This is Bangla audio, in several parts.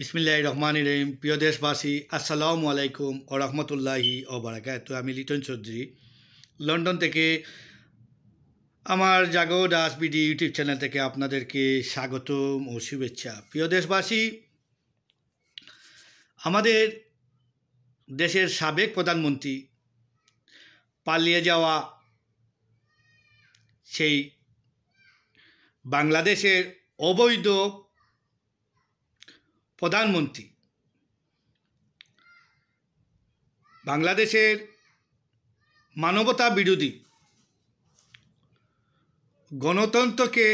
বিসমিল্লাহির রহমানির রহিম। প্রিয় দেশবাসী, আসসালামু আলাইকুম ও রহমতুল্লাহি ও বারাকাতুহু। আমি লিটন চৌধুরী লন্ডন থেকে আমার জাগো দাস বিডি ইউটিউব চ্যানেল থেকে আপনাদেরকে স্বাগতম ও শুভেচ্ছা। প্রিয় দেশবাসী, আমাদের দেশের সাবেক প্রধানমন্ত্রী পালিয়ে যাওয়া সেই বাংলাদেশের অবৈধ প্রধানমন্ত্রী, বাংলাদেশের মানবতা বিরোধী, গণতন্ত্রকে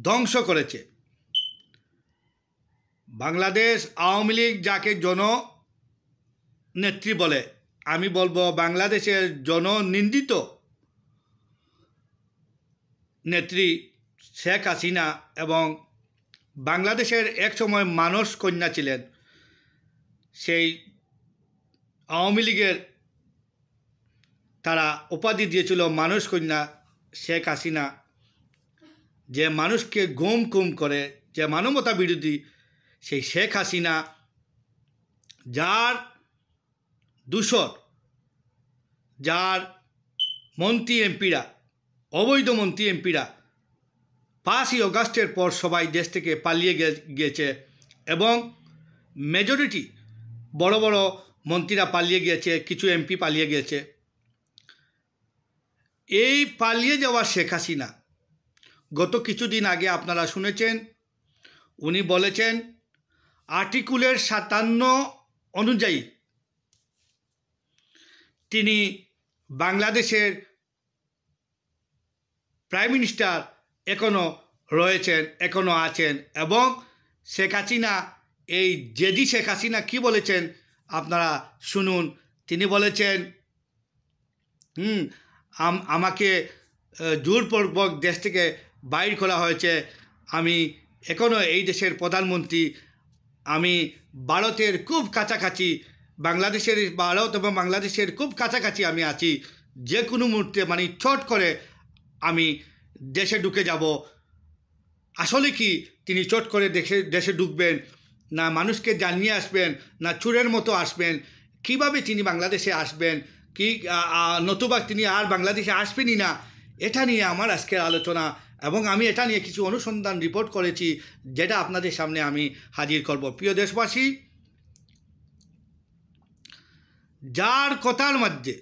ধ্বংস করেছে। বাংলাদেশ আওয়ামী লীগ যাকে জননেত্রী বলে, আমি বলবো বাংলাদেশের জননিন্দিত নেত্রী শেখ হাসিনা এবং বাংলাদেশের একসময় মানস কন্যা ছিলেন সেই আওয়ামী লীগের, তারা উপাধি দিয়েছিল মানস কন্যা শেখ হাসিনা, যে মানুষকে গুম খুন করে, যে মানবতা বিরোধী সেই শেখ হাসিনা, যার দূষর, যার মন্ত্রী এমপিরা, অবৈধ মন্ত্রী এমপিরা 5ই অগাস্টের পর সবাই দেশ থেকে পালিয়ে গিয়েছে এবং মেজরিটি বড় বড় মন্ত্রীরা পালিয়ে গিয়েছে, কিছু এমপি পালিয়ে গিয়েছে। এই পালিয়ে যাওয়া শেখ হাসিনা গত কিছুদিন আগে আপনারা শুনেছেন, উনি বলেছেন আর্টিকুলের 57 অনুযায়ী তিনি বাংলাদেশের প্রাইম মিনিস্টার এখনও রয়েছেন, এখনও আছেন। এবং শেখ হাসিনা, এই জেডি শেখ হাসিনা কি বলেছেন আপনারা শুনুন। তিনি বলেছেন আমাকে জোরপূর্বক দেশ থেকে বাইর করা হয়েছে, আমি এখনও এই দেশের প্রধানমন্ত্রী, আমি ভারতের খুব কাছাকাছি, ভারত এবং বাংলাদেশের খুব কাছাকাছি আমি আছি, যে কোনো মুহূর্তে মানে চট করে আমি দেশে ঢুকে যাব। আসলে কি তিনি চট করে দেশে ঢুকবেন, না মানুষকে জানিয়ে আসবেন, না চোরের মতো আসবেন, কিভাবে তিনি বাংলাদেশে আসবেন, কি নতুবা তিনি আর বাংলাদেশে আসবেনই না, এটা নিয়ে আমার আজকের আলোচনা। এবং আমি এটা নিয়ে কিছু অনুসন্ধান রিপোর্ট করেছি, যেটা আপনাদের সামনে আমি হাজির করব। প্রিয় দেশবাসী, যার কথার মধ্যে,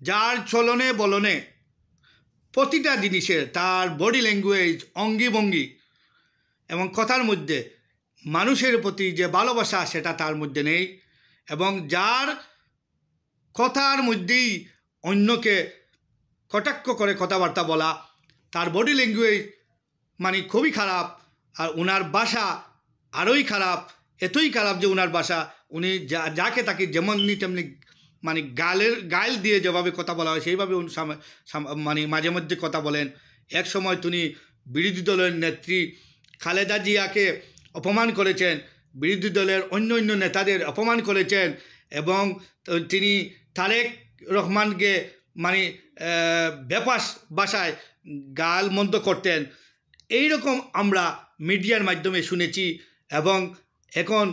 যার চলনে বলনে, প্রতিটা জিনিসের, তার বডি ল্যাঙ্গুয়েজ, অঙ্গিভঙ্গি এবং কথার মধ্যে মানুষের প্রতি যে ভালোবাসা সেটা তার মধ্যে নেই। এবং যার কথার মধ্যেই অন্যকে কটাক্ষ করে কথাবার্তা বলা, তার বডি ল্যাঙ্গুয়েজ মানে খুবই খারাপ। আর ওনার ভাষা আরোই খারাপ, এতই খারাপ যে ওনার ভাষা, উনি যাকে তাকে যেমনি তেমনি মানে গাইল দিয়ে যেভাবে কথা বলা হয় সেইভাবে মানে মাঝে মধ্যে কথা বলেন। এক সময় তিনি বিরোধী দলের নেত্রী খালেদা জিয়াকে অপমান করেছেন, বিরোধী দলের অন্য নেতাদের অপমান করেছেন, এবং তিনি তারেক রহমানকে মানে বেফাস ভাষায় গাল মন্দ করতেন। এই রকম আমরা মিডিয়ার মাধ্যমে শুনেছি। এবং এখন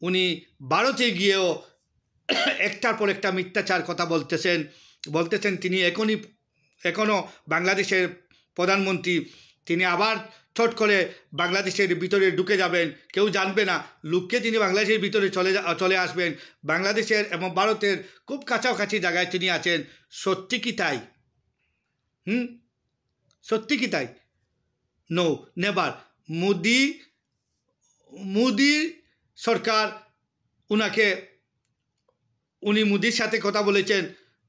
উনি ভারতে গিয়েও একটার পর একটা মিথ্যাচার কথা বলতেছেন তিনি এখনও বাংলাদেশের প্রধানমন্ত্রী। তিনি আবার চট করে বাংলাদেশের ভিতরে ঢুকে যাবেন, কেউ জানবে না, লুকিয়ে তিনি বাংলাদেশের ভিতরে চলে আসবেন। বাংলাদেশের এবং ভারতের খুব কাছাকাছি জায়গায় তিনি আছেন। সত্যি কি তাই? সত্যি কি তাই? No, never. মোদি সরকার উনি মোদির সাথে কথা বলেছেন।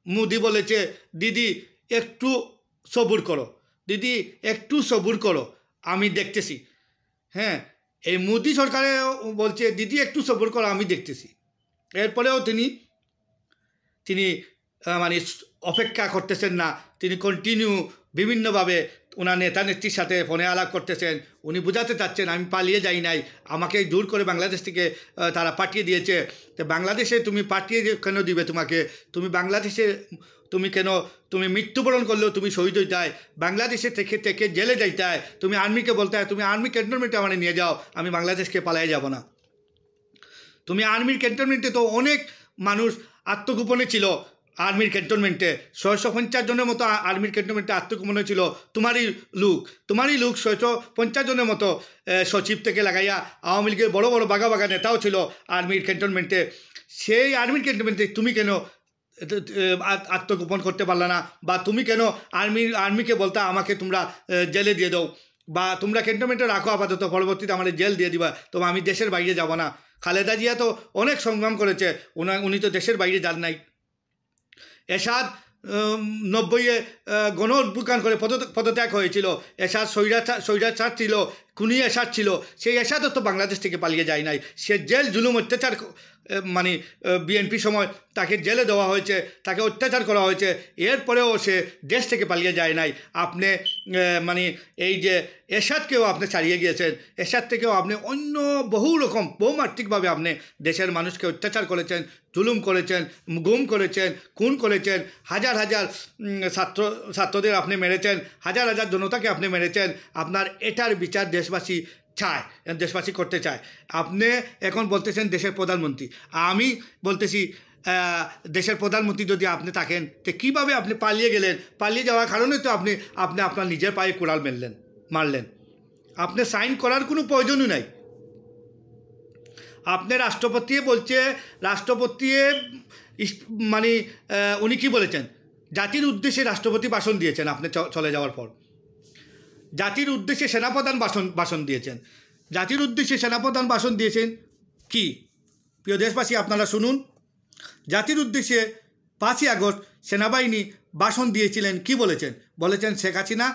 মোদি বলেছে, দিদি একটু সবুর করো, দিদি একটু সবুর করো, আমি দেখতেছি। হ্যাঁ, এই মোদি সরকারে বলছে দিদি একটু সবুর করো, আমি দেখতেছি। এরপরেও তিনি মানে অপেক্ষা করতেছেন না, তিনি কন্টিনিউ বিভিন্নভাবে ওনার নেতা নেত্রীর সাথে ফোনে আলাপ করতেছেন। উনি বোঝাতে চাচ্ছেন আমি পালিয়ে যাই নাই, আমাকে জোর করে বাংলাদেশ থেকে তারা পাঠিয়ে দিয়েছে। তো বাংলাদেশে তুমি পাঠিয়ে কেন দিবে তোমাকে? তুমি বাংলাদেশে তুমি মৃত্যুবরণ করলেও তুমি শহীদ হইতে হয়, বাংলাদেশে থেকে জেলে যাইতে হয়। তুমি আর্মিকে বলতে হয় তুমি আর্মি ক্যান্টনমেন্টে আমার নিয়ে যাও, আমি বাংলাদেশকে পালিয়ে যাব না। তুমি আর্মির ক্যান্টনমেন্টে তো অনেক মানুষ আত্মগোপনে ছিল, আর্মির ক্যান্টনমেন্টে 650 জনের মতো আর্মির ক্যান্টনমেন্টে আত্মগোপনে ছিল তোমারই লোক 650 জনের মতো সচিব থেকে লাগাইয়া আওয়ামী লীগের বড় বড় বাঘা বাঘা নেতাও ছিল আর্মির ক্যান্টনমেন্টে। সেই আর্মির ক্যান্টনমেন্টে তুমি কেন আত্মগোপন করতে পারলে না? বা তুমি কেন আর্মিকে বলতে আমাকে তোমরা জেলে দিয়ে দাও, বা তোমরা ক্যান্টনমেন্টে রাখো আপাতত, পরবর্তীতে আমাদের জেল দিয়ে দিবা, তো আমি দেশের বাইরে যাব না। খালেদা জিয়া তো অনেক সংগ্রাম করেছে, উনি তো দেশের বাইরে যান নাই। এরশাদ 90-এ গণ অভ্যুত্থান করে পদত্যাগ হয়েছিল। এরশাদ স্বৈরাচার ছিল, খুনি এরশাদ ছিল। সেই এরশাদও তো বাংলাদেশ থেকে পালিয়ে যায় নাই। সে জেল জুলুম অত্যাচার মানে বিএনপি সময় তাকে জেলে দেওয়া হয়েছে, তাকে অত্যাচার করা হয়েছে, এরপরেও সে দেশ থেকে পালিয়ে যায় নাই। আপনি মানে এই যে এরশাদকেও আপনি ছাড়িয়ে গিয়েছেন, এরশাদ থেকেও আপনি অন্য বহুমাত্রিকভাবে আপনি দেশের মানুষকে অত্যাচার করেছেন, জুলুম করেছেন, গুম করেছেন, খুন করেছেন, হাজার হাজার ছাত্রদের আপনি মেরেছেন, হাজার হাজার জনতাকে আপনি মেরেছেন। আপনার এটার বিচার দেশবাসী করতে চায়। আপনি এখন বলতেছেন দেশের প্রধানমন্ত্রী, আমি বলতেছি দেশের প্রধানমন্ত্রী যদি আপনি থাকেন, তো কীভাবে আপনি পালিয়ে গেলেন? পালিয়ে যাওয়ার কারণে তো আপনি আপনার নিজের পায়ে কুড়াল মারলেন। আপনি সাইন করার কোনো প্রয়োজনই নাই। আপনি রাষ্ট্রপতি মানে উনি কি বলেছেন? জাতির উদ্দেশ্যে রাষ্ট্রপতি ভাষণ দিয়েছেন আপনি চলে যাওয়ার পর। জাতির উদ্দেশ্যে সেনাপ্রধান ভাষণ দিয়েছেন। জাতির উদ্দেশ্যে সেনাপ্রধান ভাষণ দিয়েছেন কি? প্রিয় দেশবাসী, আপনারা শুনুন। জাতির উদ্দেশ্যে 5ই আগস্ট সেনাবাহিনী ভাষণ দিয়েছিলেন। কি বলেছেন শেখ হাসিনা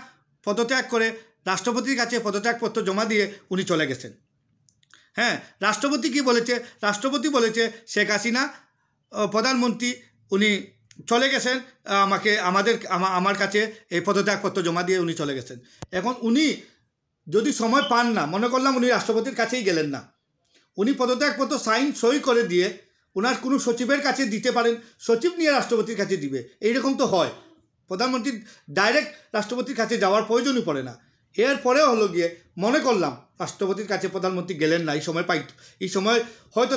পদত্যাগ করে রাষ্ট্রপতির কাছে পদত্যাগপত্র জমা দিয়ে উনি চলে গেছেন। হ্যাঁ, রাষ্ট্রপতি কি বলেছে? রাষ্ট্রপতি বলেছে শেখ হাসিনা প্রধানমন্ত্রী উনি চলে গেছেন, আমার কাছে এই পদত্যাগপত্র জমা দিয়ে উনি চলে গেছেন। এখন উনি যদি সময় পান না, মনে করলাম উনি রাষ্ট্রপতির কাছেই গেলেন না, উনি পদত্যাগপত্র সই করে দিয়ে ওনার কোনো সচিবের কাছে দিতে পারেন, সচিব নিয়ে রাষ্ট্রপতির কাছে দিবে, এইরকম তো হয়। প্রধানমন্ত্রী ডাইরেক্ট রাষ্ট্রপতির কাছে যাওয়ার প্রয়োজনই পড়ে না। এরপরেও হলো গিয়ে মনে করলাম রাষ্ট্রপতির কাছে প্রধানমন্ত্রী গেলেন না, এই সময় হয়তো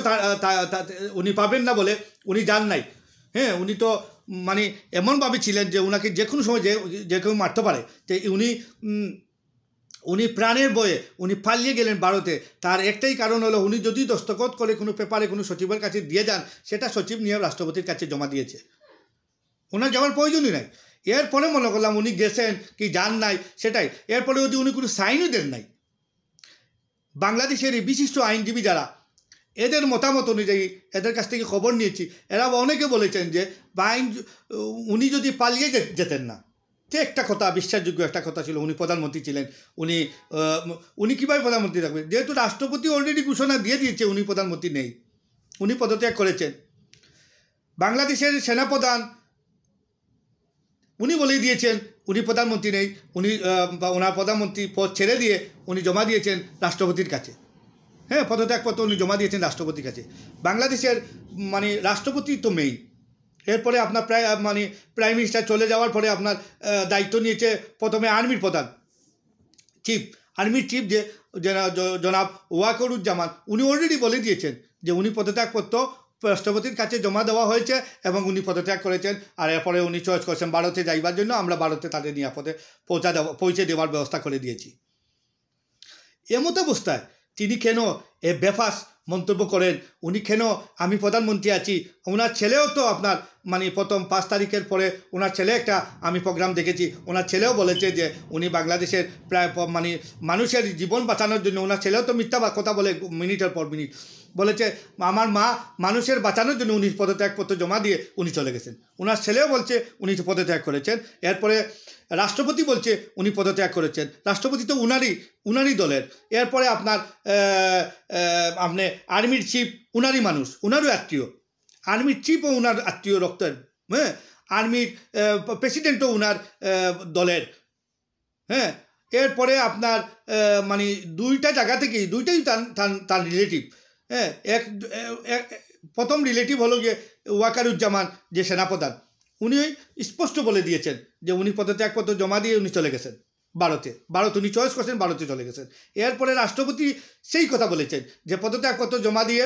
উনি পাবেন না বলে উনি যান নাই। হ্যাঁ, উনি তো মানে এমনভাবে ছিলেন যে ওনাকে যে কোনো সময় যে কেউ মারতে পারে, যে উনি প্রাণের বয়ে উনি পালিয়ে গেলেন ভারতে। তার একটাই কারণ হলো, উনি যদি দস্তখত করে কোনো পেপারে কোনো সচিবের কাছে দিয়ে যান, সেটা সচিব নিয়ে রাষ্ট্রপতির কাছে জমা দিয়েছে, ওনার যাওয়ার প্রয়োজনই নাই। এরপরে মনে করলাম উনি গেছেন কি যান নাই সেটাই, এরপরে যদি উনি কোনো সাইনও দেন নাই। বাংলাদেশের এই বিশিষ্ট আইনজীবী যারা, এদের মতামত অনুযায়ী, এদের কাছ থেকে খবর নিয়েছি, এরা অনেকে বলেছেন যে উনি যদি পালিয়ে যেতেন না, যে একটা কথা, বিশ্বাসযোগ্য একটা কথা ছিল, উনি প্রধানমন্ত্রী ছিলেন, উনি কীভাবে প্রধানমন্ত্রী থাকবেন? যেহেতু রাষ্ট্রপতি অলরেডি ঘোষণা দিয়ে দিয়েছে উনি প্রধানমন্ত্রী নেই, উনি পদত্যাগ করেছেন। বাংলাদেশের সেনাপ্রধান উনি বলেই দিয়েছেন উনি প্রধানমন্ত্রী নেই, ওনার প্রধানমন্ত্রী পদ ছেড়ে দিয়ে উনি জমা দিয়েছেন রাষ্ট্রপতির কাছে। হ্যাঁ, পদত্যাগপত্র উনি জমা দিয়েছেন রাষ্ট্রপতির কাছে। বাংলাদেশের মানে রাষ্ট্রপতি তো মেইন। এরপরে আপনার প্রাইম মিনিস্টার চলে যাওয়ার পরে আপনার দায়িত্ব নিয়েছে প্রথমে আর্মির প্রধান, আর্মির চিফ যে জনাব ওয়াকারুজ্জামান, উনি অলরেডি বলে দিয়েছেন যে উনি পদত্যাগপত্র রাষ্ট্রপতির কাছে জমা দেওয়া হয়েছে এবং উনি পদত্যাগ করেছেন। আর এরপরে উনি চয়েস করেছেন ভারতে যাইবার জন্য, আমরা ভারতে তাদের নিরাপদে পৌঁছে দেওয়ার ব্যবস্থা করে দিয়েছি। এমতো অবস্থায় তিনি কেন বেফাস মন্তব্য করেন? উনি কেন আমি প্রধানমন্ত্রী আছি? ওনার ছেলেও তো আপনার প্রথম 5 তারিখের পরে ওনার ছেলে একটা আমি প্রোগ্রাম দেখেছি, ওনার ছেলেও বলেছে যে উনি বাংলাদেশের প্রায় মানুষের জীবন বাঁচানোর জন্য, ওনার ছেলেও তো মিথ্যা কথা বলে মিনিটের পর মিনিট, বলেছে আমার মা মানুষের বাঁচানোর জন্য উনি পদত্যাগপত্র জমা দিয়ে উনি চলে গেছেন। ওনার ছেলেও বলছে উনি পদত্যাগ করেছেন। এরপরে রাষ্ট্রপতি বলছে উনি পদত্যাগ করেছেন। রাষ্ট্রপতি তো উনারই দলের। এরপরে আপনার আপনি আর্মির চিফ উনারই মানুষ, উনারও আত্মীয়, আর্মির চিফও উনার আত্মীয় রক্তের। হ্যাঁ, আর্মির প্রেসিডেন্টও উনার দলের। হ্যাঁ, এরপরে আপনার দুইটা জায়গা থেকেই, দুইটাই তার রিলেটিভ। হ্যাঁ, প্রথম রিলেটিভ হলো গিয়ে ওয়াকারুজ্জামান যে সেনাপ্রধান, উনি স্পষ্ট বলে দিয়েছেন যে উনি পদত্যাগপত্র জমা দিয়ে উনি চলে গেছেন ভারত উনি চয়েস করছেন, ভারতে চলে গেছেন। এরপরে রাষ্ট্রপতি সেই কথা বলেছেন যে পদত্যাগপত্র জমা দিয়ে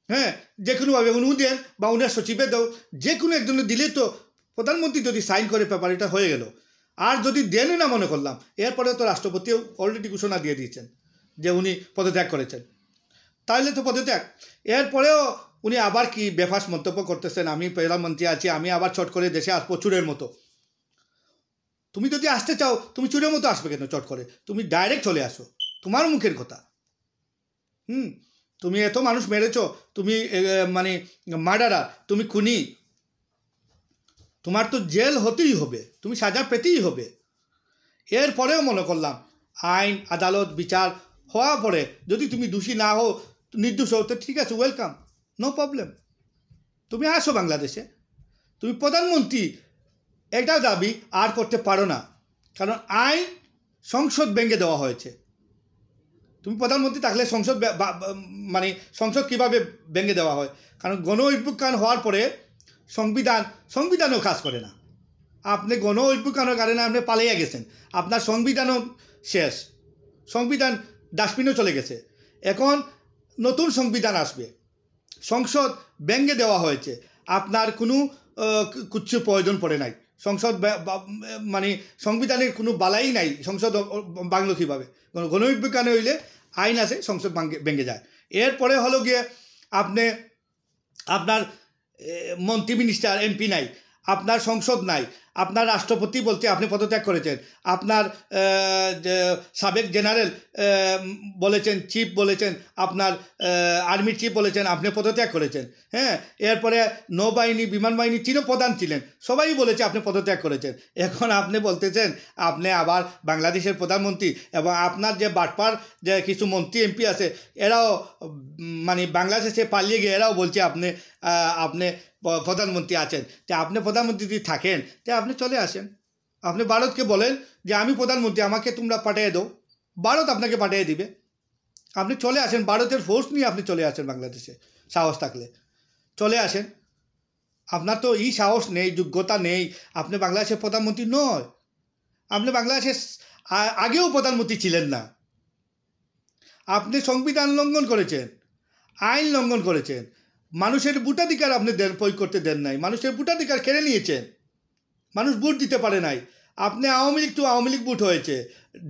হ্যাঁ, যে কোনোভাবে উনি দেন বা উনার সচিবে দাও, যে কোনো একজনে দিলে তো প্রধানমন্ত্রী যদি সাইন করে পেপার এটা হয়ে গেল। আর যদি দেনই না মনে করলাম, এরপরে তো রাষ্ট্রপতিও অলরেডি ঘোষণা দিয়ে দিয়েছেন যে উনি পদত্যাগ করেছেন, তাহলে তো পদত্যাগ। এরপরেও উনি আবার কি বেফাস মন্তব্য করতেছেন, আমি প্রধানমন্ত্রী আছি, আমি আবার চট করে দেশে আসবো চুরের মতো। তুমি যদি আসতে চাও তুমি চুরের মতো আসবে কেন চট করে? তুমি ডাইরেক্ট চলে আসো, তোমার মুখের কথা। তুমি এত মানুষ মেরেছ, তুমি মানে মার্ডারার, তুমি খুনি, তোমার তো জেল হতেই হবে, তুমি সাজা পেতেই হবে। এরপরেও মনে করলাম আইন আদালত বিচার হওয়ার পরে যদি তুমি দোষী না হও, নির্দোষ হও, তো ঠিক আছে, ওয়েলকাম, নো প্রবলেম, তুমি আসো বাংলাদেশে। তুমি প্রধানমন্ত্রী একটা দাবি আর করতে পারো না, কারণ আইন সংসদ ভেঙে দেওয়া হয়েছে। তুমি প্রধানমন্ত্রী থাকলে সংসদ মানে সংসদ কীভাবে ভেঙে দেওয়া হয়? কারণ গণ অভ্যুত্থান হওয়ার পরে সংবিধানও কাজ করে না। আপনি গণ অভ্যুত্থানের কারণে আপনি পালিয়ে গেছেন, আপনার সংবিধানও শেষ, সংবিধান ডাস্টবিনও চলে গেছে। এখন নতুন সংবিধান আসবে, সংসদ ভেঙে দেওয়া হয়েছে, আপনার কোনো কিচ্ছু প্রয়োজন পড়ে নাই। সংসদ মানে সংবিধানের কোনো বালাই নাই, সংসদ বাংলো কীভাবে? গণ অভ্যুত্থানে হইলে আইন আছে, সংসদ ভেঙে যায়। এরপরে হলো গিয়ে আপনার মন্ত্রী মিনিস্টার এমপি নাই, আপনার সংসদ নাই, আপনার রাষ্ট্রপতি বলতে আপনি পদত্যাগ করেছেন, আপনার সাবেক জেনারেল বলেছেন, চিফ বলেছেন, আপনার আর্মির চিফ বলেছেন আপনি পদত্যাগ করেছেন। হ্যাঁ, এরপরে নৌবাহিনী বিমান বাহিনী চিরও প্রধান ছিলেন, সবাই বলেছে আপনি পদত্যাগ করেছেন। এখন আপনি বলতেছেন আপনি আবার বাংলাদেশের প্রধানমন্ত্রী, এবং আপনার যে বাটপার যে কিছু মন্ত্রী এমপি আছে এরাও মানে বাংলাদেশে পালিয়ে গিয়ে এরাও বলছে আপনি প্রধানমন্ত্রী আছেন। তো আপনি প্রধানমন্ত্রী যদি থাকেন তো আপনি চলে আসেন, আপনি ভারতকে বলেন যে আমি প্রধানমন্ত্রী, আমাকে তোমরা পাঠিয়ে দাও, ভারত আপনাকে পাঠিয়ে দিবে। আপনি চলে আসেন, ভারতের ফোর্স নিয়ে আপনি চলে আসেন বাংলাদেশে, সাহস থাকলে চলে আসেন। আপনার তো এই সাহস নেই, যোগ্যতা নেই, আপনি বাংলাদেশের প্রধানমন্ত্রী নয়। আপনি বাংলাদেশের আগেও প্রধানমন্ত্রী ছিলেন না। আপনি সংবিধান লঙ্ঘন করেছেন, আইন লঙ্ঘন করেছেন, মানুষের ভোটাধিকার আপনি প্রয়োগ করতে দেন নাই, মানুষের ভোটাধিকার কেড়ে নিয়েছেন, মানুষ ভোট দিতে পারে নাই। আপনি আওয়ামী লীগ টু আওয়ামী লীগ ভোট হয়েছে,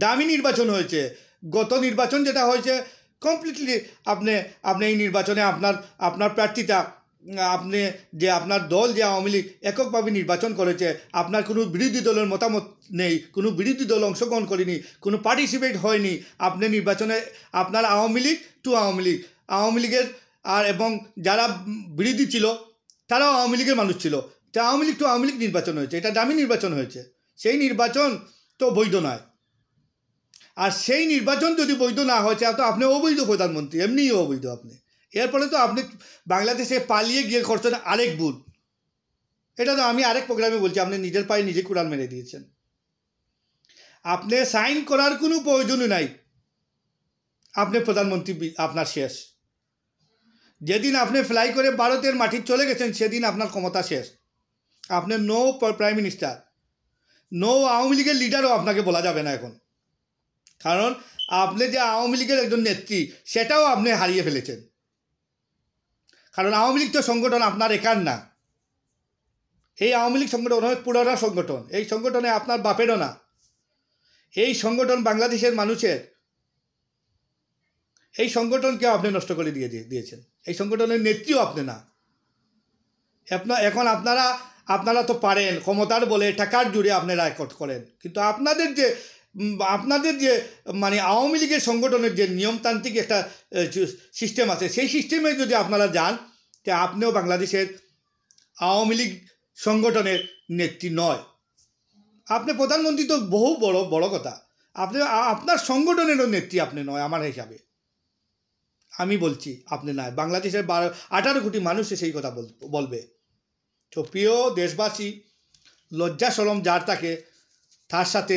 দামি নির্বাচন হয়েছে। গত নির্বাচন যেটা হয়েছে কমপ্লিটলি আপনি এই নির্বাচনে আপনার প্রার্থীতা, আপনি যে আপনার দল যে আওয়ামী লীগ এককভাবে নির্বাচন করেছে, আপনার কোনো বিরোধী দলের মতামত নেই, কোনো বিরোধী দল অংশগ্রহণ করেনি, কোনো পার্টিসিপেট হয়নি। আপনি নির্বাচনে আপনার আওয়ামী লীগ টু আওয়ামী লীগের আর এবং যারা বিরোধী ছিল তারাও আওয়ামী লীগের মানুষ ছিল, তা আওয়ামী লীগ টু আওয়ামী লীগ নির্বাচন হয়েছে, এটা দামি নির্বাচন হয়েছে। সেই নির্বাচন তো বৈধ নয়, আর সেই নির্বাচন যদি বৈধ না হয়েছে তো আপনি অবৈধ প্রধানমন্ত্রী, এমনিই অবৈধ আপনি। এরপরে তো আপনি বাংলাদেশে পালিয়ে গিয়ে করছেন আরেক ভুল। এটা তো আমি আরেক প্রোগ্রামে বলছি, আপনি নিজের পায়ে নিজে কোরআন মেরে দিয়েছেন। আপনি সাইন করার কোনো প্রয়োজনই নাই, আপনি প্রধানমন্ত্রী, আপনার শেষ। যেদিন আপনি ফ্লাই করে ভারতের মাটির চলে গেছেন সেদিন আপনার ক্ষমতা শেষ। আপনি no prime minister, no Awami লীগের লিডারও আপনাকে বলা যাবে না এখন, কারণ আপনি যে আওয়ামী লীগের একজন নেত্রী সেটাও আপনি হারিয়ে ফেলেছেন। কারণ আওয়ামী লীগ তো সংগঠন আপনার একার না, এই আওয়ামী লীগ সংগঠন হয় পুরোটা সংগঠন, এই সংগঠনে আপনার বাপেরও না। এই সংগঠন বাংলাদেশের মানুষের, এই সংগঠনকেও আপনি নষ্ট করে দিয়েছেন। এই সংগঠনের নেত্রীও আপনি না। এখন আপনারা তো পারেন ক্ষমতার বলে টাকার জুড়ে আপনারা করেন, কিন্তু আপনাদের যে মানে আওয়ামী লীগের সংগঠনের যে নিয়মতান্ত্রিক একটা সিস্টেম আছে, সেই সিস্টেমে যদি আপনারা যান তো আপনিও বাংলাদেশের আওয়ামী লীগ সংগঠনের নেত্রী নয়। আপনি প্রধানমন্ত্রী তো বহু বড় কথা, আপনার সংগঠনেরও নেত্রী আপনি নয় আমার হিসাবে। আমি বলছি আপনি নয়, বাংলাদেশের 18 কোটি মানুষ সেই কথা বলবে। তো প্রিয় দেশবাসী, লজ্জা শরম যার থাকে তার সাথে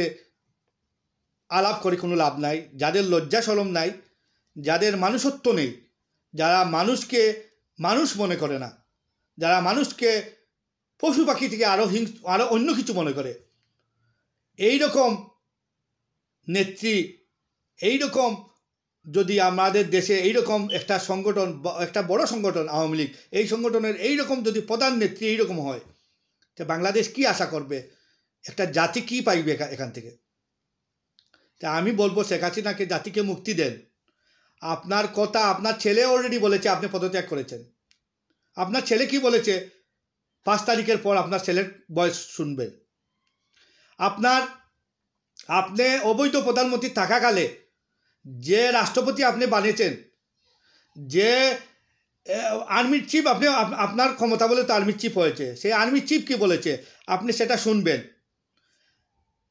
আলাপ করে কোনো লাভ নাই। যাদের লজ্জা শরম নাই, যাদের মানুষত্ব নেই, যারা মানুষকে মানুষ মনে করে না, যারা মানুষকে পশু পাখি থেকে আরও অন্য কিছু মনে করে, এই রকম নেত্রী, এই রকম যদি আমাদের দেশে এইরকম একটা সংগঠন, একটা বড় সংগঠন আওয়ামী লীগ, এই সংগঠনের এইরকম যদি প্রধান নেত্রী এইরকম হয়, তো বাংলাদেশ কি আশা করবে, একটা জাতি কি পাইবে এখান থেকে? তা আমি বলবো শেখ হাসিনাকে জাতিকে মুক্তি দেন। আপনার কথা আপনার ছেলে অলরেডি বলেছে আপনি পদত্যাগ করেছেন। আপনার ছেলে কি বলেছে? 5 তারিখের পর আপনার ছেলের বয়স শুনবেন। আপনি অবৈধ প্রধানমন্ত্রী থাকাকালে যে রাষ্ট্রপতি আপনি বানিয়েছেন, যে আর্মির চিফ, আপনি আপনার ক্ষমতা বলে তো আর্মির চিফ হয়েছে, সেই আর্মির চিফ কি বলেছে আপনি সেটা শুনবেন।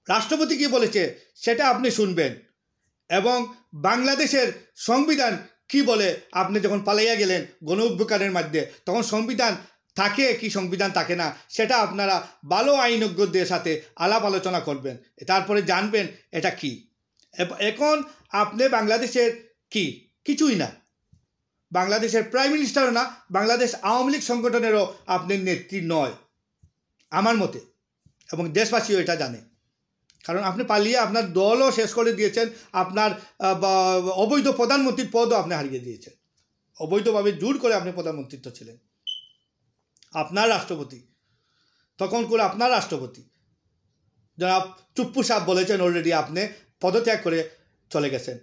রাষ্ট্রপতি কি বলেছে সেটা আপনি শুনবেন। এবং বাংলাদেশের সংবিধান কি বলে, আপনি যখন পালাইয়া গেলেন গণ অভ্যুত্থানের মধ্যে, তখন সংবিধান থাকে কি সংবিধান থাকে না, সেটা আপনারা ভালো আইনজ্ঞদের সাথে আলাপ আলোচনা করবেন, তারপরে জানবেন এটা কি। এখন আপনি বাংলাদেশের কিছুই না, বাংলাদেশের প্রাইম মিনিস্টারও না, বাংলাদেশ আওয়ামী লীগ সংগঠনেরও আপনি নেত্রী নয় আমার মতে, এবং দেশবাসীও এটা জানে। কারণ আপনি পালিয়ে আপনার দলও শেষ করে দিয়েছেন, আপনার অবৈধ প্রধানমন্ত্রীর পদও আপনি হারিয়ে দিয়েছেন। অবৈধভাবে জোর করে আপনি প্রধানমন্ত্রিত্ব ছিলেন, আপনার রাষ্ট্রপতি তখন করে আপনার রাষ্ট্রপতি জনাব চুপ্পু সাহেব বলেছেন অলরেডি আপনি পদত্যাগ করে চলে গেছেন।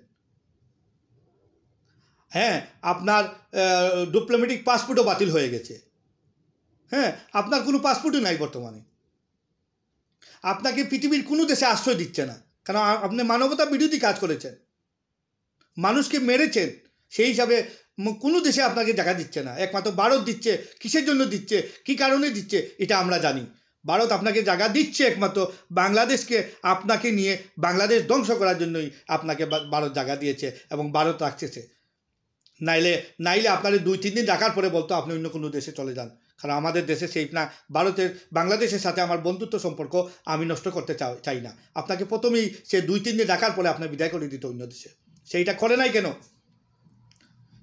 হ্যাঁ, আপনার ডিপ্লোম্যাটিক পাসপোর্টও বাতিল হয়ে গেছে। হ্যাঁ, আপনার কোনো পাসপোর্টই নাই বর্তমানে। আপনাকে পৃথিবীর কোনো দেশে আশ্রয় দিচ্ছে না, কারণ আপনি মানবতা বিরোধী কাজ করেছেন, মানুষকে মেরেছেন। সেই হিসাবে কোনো দেশে আপনাকে জায়গা দিচ্ছে না, একমাত্র ভারত দিচ্ছে। কিসের জন্য দিচ্ছে, কি কারণে দিচ্ছে, এটা আমরা জানি। ভারত আপনাকে জায়গা দিচ্ছে একমাত্র বাংলাদেশকে আপনাকে নিয়ে বাংলাদেশ ধ্বংস করার জন্যই আপনাকে ভারত জায়গা দিয়েছে এবং ভারত রাখছে। নাইলে আপনাদের 2-3 দিন রাখার পরে বলতো আপনি অন্য কোনো দেশে চলে যান, কারণ আমাদের দেশে সেই না, ভারতের বাংলাদেশের সাথে আমার বন্ধুত্ব সম্পর্ক আমি নষ্ট করতে চাই না। আপনাকে প্রথমেই সে 2-3 দিন রাখার পরে আপনার বিদায় করে দিত অন্য দেশে। সেইটা করে নাই কেন?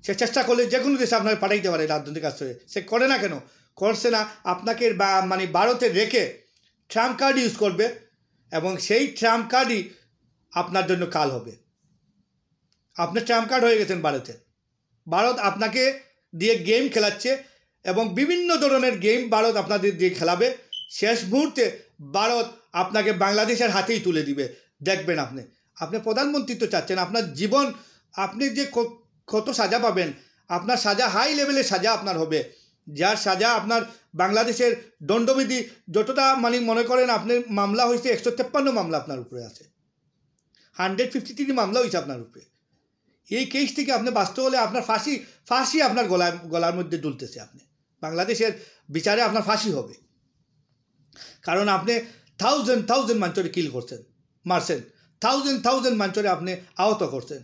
সে চেষ্টা করলে যে কোনো দেশে আপনাকে পাঠাইতে পারে রাজনৈতিক আশ্রয়ে, সে করে না কেন? করছে না। আপনাকে মানে ভারতে রেখে ট্রাম্প কার্ড ইউজ করবে, এবং সেই ট্রাম্প কার্ডই আপনার জন্য কাল হবে। আপনি ট্রাম্প কার্ড হয়ে গেছেন ভারতে। ভারত আপনাকে দিয়ে গেম খেলাচ্ছে, এবং বিভিন্ন ধরনের গেম ভারত আপনাদের দিয়ে খেলাবে। শেষ মুহূর্তে ভারত আপনাকে বাংলাদেশের হাতেই তুলে দিবে, দেখবেন। আপনি প্রধানমন্ত্রিত্ব চাচ্ছেন, আপনার জীবন, আপনি যে কত সাজা পাবেন, আপনার সাজা হাই লেভেলের সাজা আপনার হবে, যার সাজা আপনার বাংলাদেশের দণ্ডবিধি যতটা মানে মনে করেন আপনি মামলা হয়েছে 153 মামলা আপনার উপরে আছে, 153 মামলা হয়েছে আপনার উপরে। এই কেস থেকে আপনি বাঁচতে হলে আপনার ফাঁসি আপনার গলার মধ্যে দুলতেছে। আপনি বাংলাদেশের বিচারে আপনার ফাঁসি হবে, কারণ আপনি 1000 মানুষরে কিল করছেন, মারছেন, 1000 মানুষরে আপনি আহত করছেন,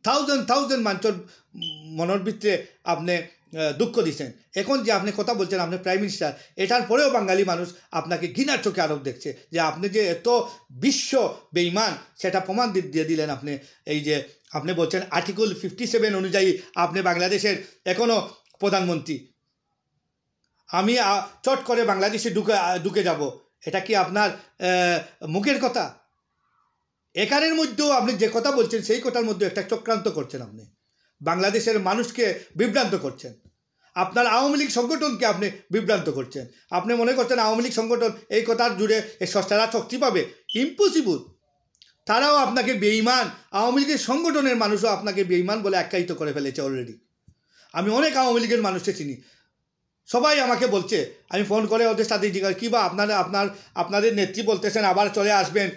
1000 মানুষের মনের ভিতরে আপনি দুঃখ দিচ্ছেন। এখন যে আপনি কথা বলছেন আপনি প্রাইম মিনিস্টার, এটার পরেও বাঙালি মানুষ আপনাকে ঘৃণার চোখে আরোপ দেখছে যে আপনি যে এত বিশ্ব বেঈমান, সেটা প্রমাণ দিয়ে দিলেন আপনি। এই যে আপনি বলছেন আর্টিকেল 57 অনুযায়ী আপনি বাংলাদেশের এখনও প্রধানমন্ত্রী, আমি চট করে বাংলাদেশে ঢুকে যাব, এটা কি আপনার মুখের কথা? এখানের মধ্যেও আপনি যে কথা বলছেন সেই কথার মধ্যে একটা চক্রান্ত করছেন। আপনি বাংলাদেশের মানুষকে বিভ্রান্ত করছেন, আপনার আওয়ামী লীগ সংগঠনকে আপনি বিভ্রান্ত করছেন। আপনি মনে করছেন আওয়ামী লীগ সংগঠন এই কথার জুড়ে তারা শক্তি পাবে? ইম্পসিবল। তারাও আপনাকে বেঈমান, আওয়ামী লীগের সংগঠনের মানুষও আপনাকে বেঈমান বলে আখ্যায়িত করে ফেলেছে অলরেডি। আমি অনেক আওয়ামী লীগের মানুষকে চিনি, সবাই আমাকে বলছে, আমি ফোন করে ওদের সাথে জিজ্ঞাসা কী বা আপনাদের নেত্রী বলতেছেন আবার চলে আসবেন,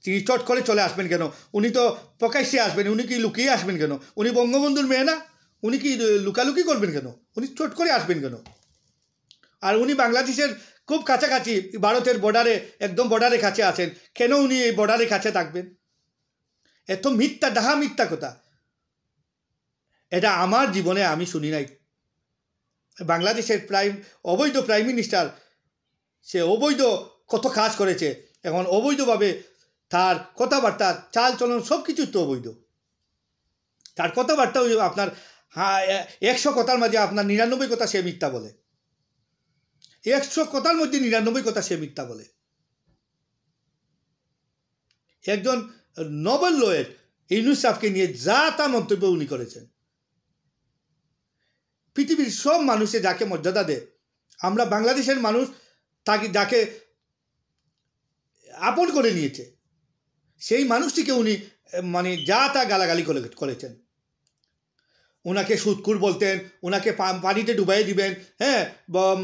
তিনি চট করে চলে আসবেন কেন? উনি তো প্রকাশ্যে আসবেন, উনি কি লুকিয়ে আসবেন কেন? উনি বঙ্গবন্ধুর মেয়ে না? উনি কি লুকালুকি করবেন কেন? উনি চট করে আসবেন কেন? আর উনি বাংলাদেশের খুব কাছাকাছি, ভারতের বর্ডারে, একদম বর্ডারের কাছে আছেন, কেন উনি এই বর্ডারের কাছে থাকবেন? এত মিথ্যা, ডাহা মিথ্যা কথা, এটা আমার জীবনে আমি শুনি নাই। বাংলাদেশের অবৈধ প্রাইম মিনিস্টার, সে অবৈধ কত কাজ করেছে, এখন অবৈধভাবে তার কথাবার্তা, চাল চলন সব কিছু তো অবৈধ। তার কথাবার্তা আপনার 100 কথার মাঝে আপনার 99 কথা সে মিথ্যা বলে, 100 কথার মধ্যে 99 কথা সে মিথ্যা বলে। একজন নোবেল লয়ের ইউনূস সাহেবকে নিয়ে যা তা মন্তব্য উনি করেছেন। পৃথিবীর সব মানুষে যাকে মর্যাদা দেয়, আমরা বাংলাদেশের মানুষ তাকে যাকে আপন করে নিয়েছে, সেই মানুষটিকে উনি মানে যা তা গালাগালি করেছেন। ওনাকে সুদখোর বলতেন, ওনাকে পানিতে ডুবাই দিবেন, হ্যাঁ,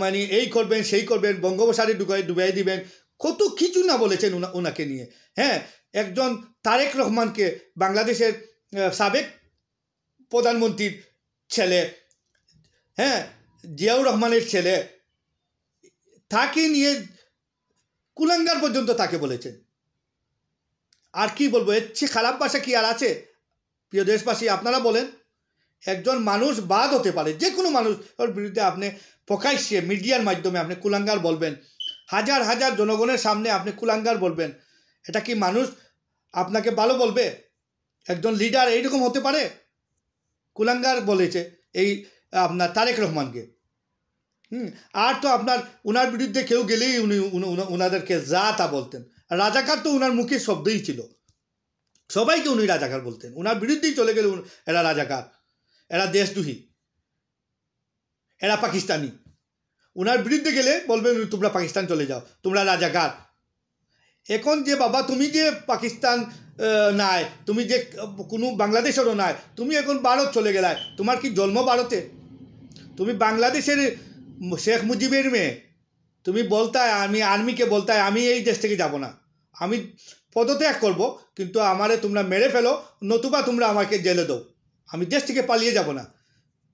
মানে এই করবেন সেই করবেন, বঙ্গোপসাগরে ডুবাই দিবেন, কত কিছু না বলেছেন ওনাকে নিয়ে। হ্যাঁ, একজন তারেক রহমানকে, বাংলাদেশের সাবেক প্রধানমন্ত্রীর ছেলে, হ্যাঁ, জিয়াউর রহমানের ছেলে, তাকে নিয়ে কুলাঙ্গার পর্যন্ত তাকে বলেছেন। আর কি বলবো, এর চেয়ে খারাপ ভাষা কি আর আছে? প্রিয় দেশবাসী, আপনারা বলেন, একজন মানুষ বাদ হতে পারে, যে কোনো মানুষের বিরুদ্ধে আপনি প্রকাশ্যে মিডিয়ার মাধ্যমে আপনি কুলাঙ্গার বলবেন, হাজার হাজার জনগণের সামনে আপনি কুলাঙ্গার বলবেন, এটা কি মানুষ আপনাকে ভালো বলবে? একজন লিডার এইরকম হতে পারে? কুলাঙ্গার বলেছে এই আপনার তারেক রহমানকে। আর তো আপনার ওনার বিরুদ্ধে কেউ গেলেই উনি ওনাদেরকে যা তা বলতেন। রাজাকার তো ওনার মুখে শব্দই ছিল, সবাইকে উনি রাজাকার বলতেন। ওনার বিরুদ্ধেই চলে গেলে এরা রাজাকার, এরা দেশদ্রোহী, এরা পাকিস্তানি। ওনার বিরুদ্ধে গেলে বলবেন তোমরা পাকিস্তান চলে যাও, তোমরা রাজাকার। এখন যে বাবা তুমি যে পাকিস্তান নাই, তুমি যে কোনো বাংলাদেশেরও নাই, তুমি এখন ভারত চলে গেলায়, তোমার কি জন্ম ভারতে? তুমি বাংলাদেশের শেখ মুজিবের মেয়ে, তুমি বলতায়, আমি আর্মিকে বলতায় আমি এই দেশ থেকে যাব না, আমি পদত্যাগ করব, কিন্তু আমারে তোমরা মেরে ফেলো, নতুবা তোমরা আমাকে জেলে দাও, আমি দেশ থেকে পালিয়ে যাব না।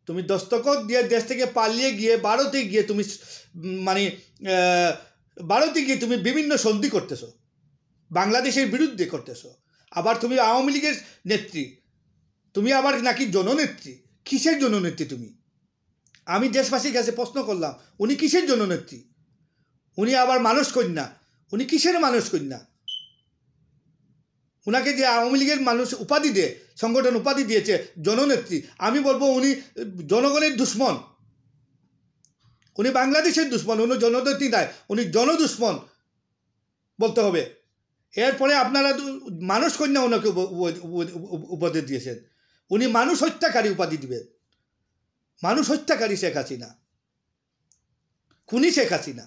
তুমি দস্তখত দিয়ে দেশ থেকে পালিয়ে গিয়ে ভারতে গিয়ে তুমি মানে ভারতে গিয়ে তুমি বিভিন্ন সন্ধি করতেছো, বাংলাদেশের বিরুদ্ধে করতেছো। আবার তুমি আওয়ামী লীগের নেত্রী, তুমি আবার নাকি জননেত্রী। কিসের জননেত্রী তুমি? আমি দেশবাসীর কাছে প্রশ্ন করলাম, উনি কিসের জননেত্রী? উনি আবার মানুষ কন্যা, উনি কিসের মানুষ কন্যা? ওনাকে যে আওয়ামী লীগের মানুষ উপাধি দিয়ে, সংগঠন উপাধি দিয়েছে জননেত্রী, আমি বলবো উনি জনগণের দুশ্মন, উনি বাংলাদেশের দুশ্মন, উনি জননেত্রী নয়, উনি জনদুশ্মন বলতে হবে। এরপরে আপনারা মানুষ কন্যা ওনাকে উপাধি দিয়েছেন, উনি মানুষ হত্যাকারী উপাধি দিবেন। মানুষ হত্যাকারী শেখ হাসিনা, খুনি শেখ হাসিনা,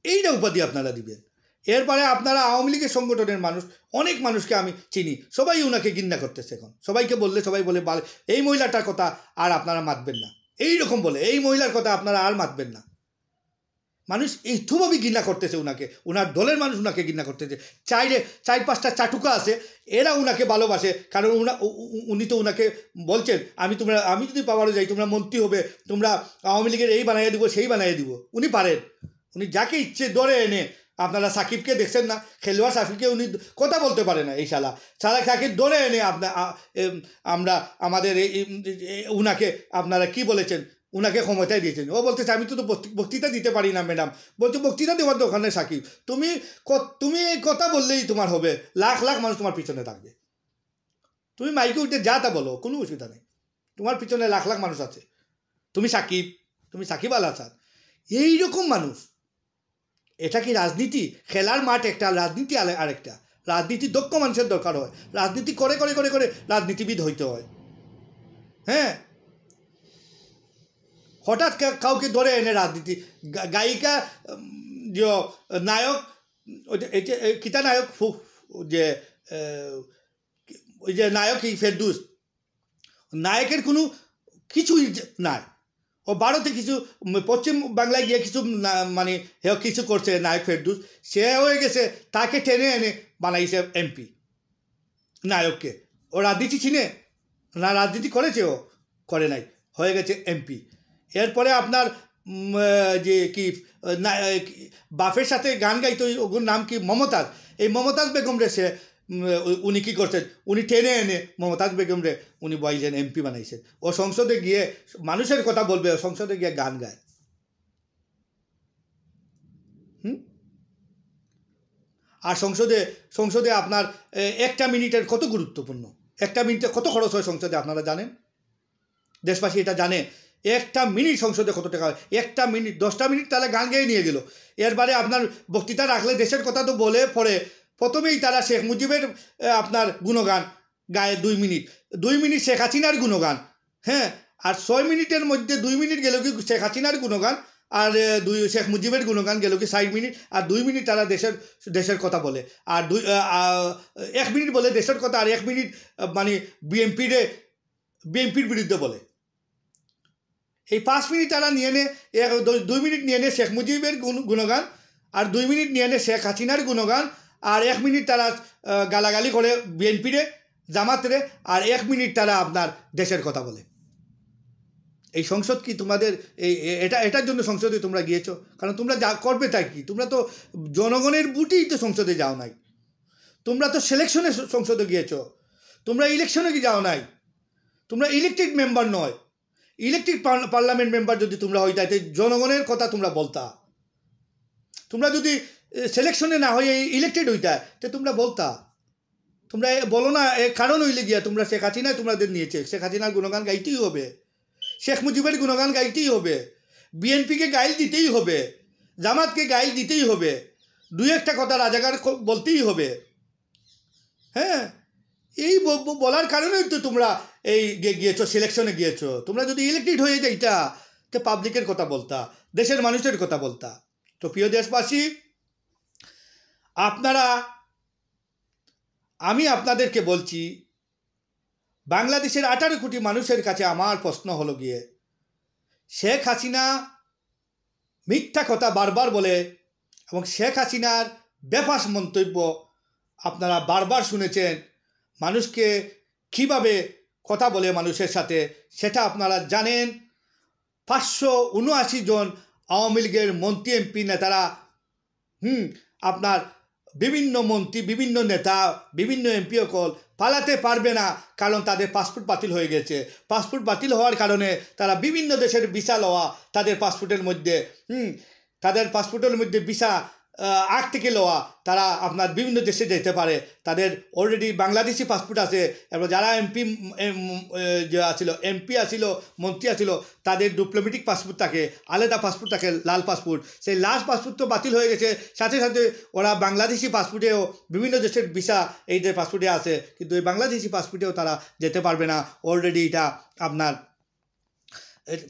এইটা উপাধি আপনারা দিবেন। এরপরে আপনারা আওয়ামী লীগের সংগঠনের মানুষ, অনেক মানুষকে আমি চিনি, সবাই ওনাকে ঘৃণা করতেছে। এখন সবাইকে বললে সবাই বলে এই মহিলাটার কথা আর আপনারা মাতবেন না, এইরকম বলে এই মহিলার কথা আপনারা আর মাতবেন না। মানুষ এইভাবেই ঘৃণা করতেছে ওনাকে, ওনার দলের মানুষ ওনাকে ঘৃণা করতেছে। চার পাঁচটা চাটুকা আছে, এরা ওনাকে ভালোবাসে, কারণ উনি তো ওনাকে বলছেন আমি যদি পাওয়ারও যাই, তোমরা মন্ত্রী হবে, তোমরা আওয়ামী লীগের এই বানাইয়ে দিব সেই বানাইয়ে দিব। উনি পারেন, উনি যাকে ইচ্ছে ধরে এনে, আপনারা সাকিবকে দেখছেন না, খেলোয়াড় সাকিবকে উনি কথা বলতে পারে না, এই সাকিব ধরে এনে আমরা আমাদের উনাকে আপনারা কি বলেছেন, উনাকে ক্ষমতায় দিয়েছেন। ও বলতেছে আমি তো বক্তৃতা দিতে পারি না ম্যাডাম। বলছে বক্তৃতা দেওয়ার দোকানে সাকিব, তুমি এই কথা বললেই তোমার হবে, লাখ লাখ মানুষ তোমার পিছনে থাকবে। তুমি মাইকে উঠে যা তা বলো, কোনো অসুবিধা নেই, তোমার পিছনে লাখ লাখ মানুষ আছে। তুমি সাকিব আল হাসান, এইরকম মানুষ। এটা কি রাজনীতি? খেলার মাঠ একটা, রাজনীতি আরেকটা। রাজনীতি দক্ষ মানুষের দরকার হয়, রাজনীতি করে করে করে করে রাজনীতিবিদ হইতে হয়। হ্যাঁ, হঠাৎ কাউকে ধরে এনে রাজনীতি, গায়িকা যে নায়ক, কিতা নায়ক, যে ওই যে নায়ক ফেরদৌস, নায়কের কোনো কিছুই নাই। ও ভারতে কিছু পশ্চিম বাংলায় গিয়ে কিছু মানে কিছু করছে নায়ক ফেরদৌস, সে হয়ে গেছে, তাকে টেনে এনে বানাইছে এমপি নায়ককে। ও রাজনীতি চিনে না? রাজনীতি করেছে? ও করে নাই, হয়ে গেছে এমপি। এরপরে আপনার যে কি বাপের সাথে গান গাইতো, ওগুর নাম কি, মমতাজ। এই মমতাজ বেগম রে সে উনি কী করছেন, উনি টেনে এনে মমতাজ বেগম রে উনি বইছেন এমপি বানাইছেন। ও সংসদে গিয়ে মানুষের কথা বলবে, ও সংসদে গিয়ে গান গায়। আর সংসদে আপনার একটা মিনিটের কত গুরুত্বপূর্ণ, একটা মিনিটে কত খরচ হয় সংসদে আপনারা জানেন? দেশবাসী এটা জানে? একটা মিনিট সংসদে কত টাকা হয়? একটা মিনিট, 10টা মিনিট তাহলে গান গেয়ে নিয়ে গেল। এরবারে আপনার বক্তৃতা রাখলে দেশের কথা তো বলে পরে প্রথমেই তারা শেখ মুজিবের আপনার গুণগান গায়ে 2 মিনিট শেখ হাসিনার গুণগান, হ্যাঁ, আর 6 মিনিটের মধ্যে 2 মিনিট গেল কি শেখ হাসিনার গুণগান, আর শেখ মুজিবের গুণগান গেল কি 60 মিনিট, আর 2 মিনিট তারা দেশের কথা বলে, আর 1 মিনিট বলে দেশের কথা, আর 1 মিনিট মানে বিএনপির বিরুদ্ধে বলে। এই 5 মিনিট তারা নিয়ে নে, 2 মিনিট নিয়ে নে শেখ মুজিবের গুণগান, আর 2 মিনিট নিয়ে নে শেখ হাসিনার গুণগান, আর 1 মিনিট তারা গালাগালি করে বিএনপিরে জামাতরে, আর 1 মিনিট তারা আপনার দেশের কথা বলে। এই সংসদ কি তোমাদের এটার জন্য সংসদে তোমরা গিয়েছো? কারণ তোমরা যা করবে তাই কি, তোমরা তো জনগণের বুটেই তো সংসদে যাও নাই, তোমরা তো সিলেকশনে সংসদে গিয়েছো, তোমরা ইলেকশনে কি যাও নাই, তোমরা ইলেকটেড মেম্বার নয়। ইলেকটেড পার্লামেন্ট মেম্বার যদি তোমরা হইতা তাই জনগণের কথা তোমরা বলতা, তোমরা যদি সিলেকশনে না হয়ে ইলেকটেড হইতা তো তোমরা বলতা, তোমরা বলো না। কারণ হইলে গিয়া তোমরা শেখ হাসিনায় তোমাদের নিয়েছে, শেখ হাসিনার গুণগান গাইতেই হবে, শেখ মুজিবের গুণগান গাইতেই হবে, বিএনপিকে গাইল দিতেই হবে, জামাতকে গাইল দিতেই হবে, 2-1টা কথা রাজাকার বলতেই হবে। হ্যাঁ, এই বলার কারণেই তো তোমরা এই গিয়েছো, সিলেকশনে গিয়েছো। তোমরা যদি ইলেক্টেড হয়ে যাইতা তো পাবলিকের কথা বলতা, দেশের মানুষের কথা বলতা। তো প্রিয় দেশবাসী, আমি আপনাদেরকে বলছি, বাংলাদেশের 18 কোটি মানুষের কাছে আমার প্রশ্ন হলো গিয়ে, শেখ হাসিনা মিথ্যা কথা বারবার বলে এবং শেখ হাসিনার বেফাঁস মন্তব্য আপনারা বারবার শুনেছেন, মানুষকে কিভাবে কথা বলে মানুষের সাথে সেটা আপনারা জানেন। 579 জন আওয়ামী লীগের মন্ত্রী এমপি নেতারা আপনার বিভিন্ন মন্ত্রী, বিভিন্ন নেতা, বিভিন্ন এমপি সকল পালাতে পারবে না, কারণ তাদের পাসপোর্ট বাতিল হয়ে গেছে। পাসপোর্ট বাতিল হওয়ার কারণে তারা বিভিন্ন দেশের ভিসা লওয়া, তাদের পাসপোর্টের মধ্যে ভিসা আগ থেকে লওয়া, তারা আপনার বিভিন্ন দেশে যেতে পারে। তাদের অলরেডি বাংলাদেশি পাসপোর্ট আছে, এবং যারা এমপি আসিল, মন্ত্রী আসিল, তাদের ডিপ্লোমেটিক পাসপোর্ট থাকে, আলাদা পাসপোর্ট থাকে, লাল পাসপোর্ট। সেই লাল পাসপোর্ট তো বাতিল হয়ে গেছে, সাথে সাথে ওরা বাংলাদেশি পাসপোর্টেও বিভিন্ন দেশের ভিসা এই যে পাসপোর্টে আছে, কিন্তু এই বাংলাদেশি পাসপোর্টেও তারা যেতে পারবে না। অলরেডি এটা আপনার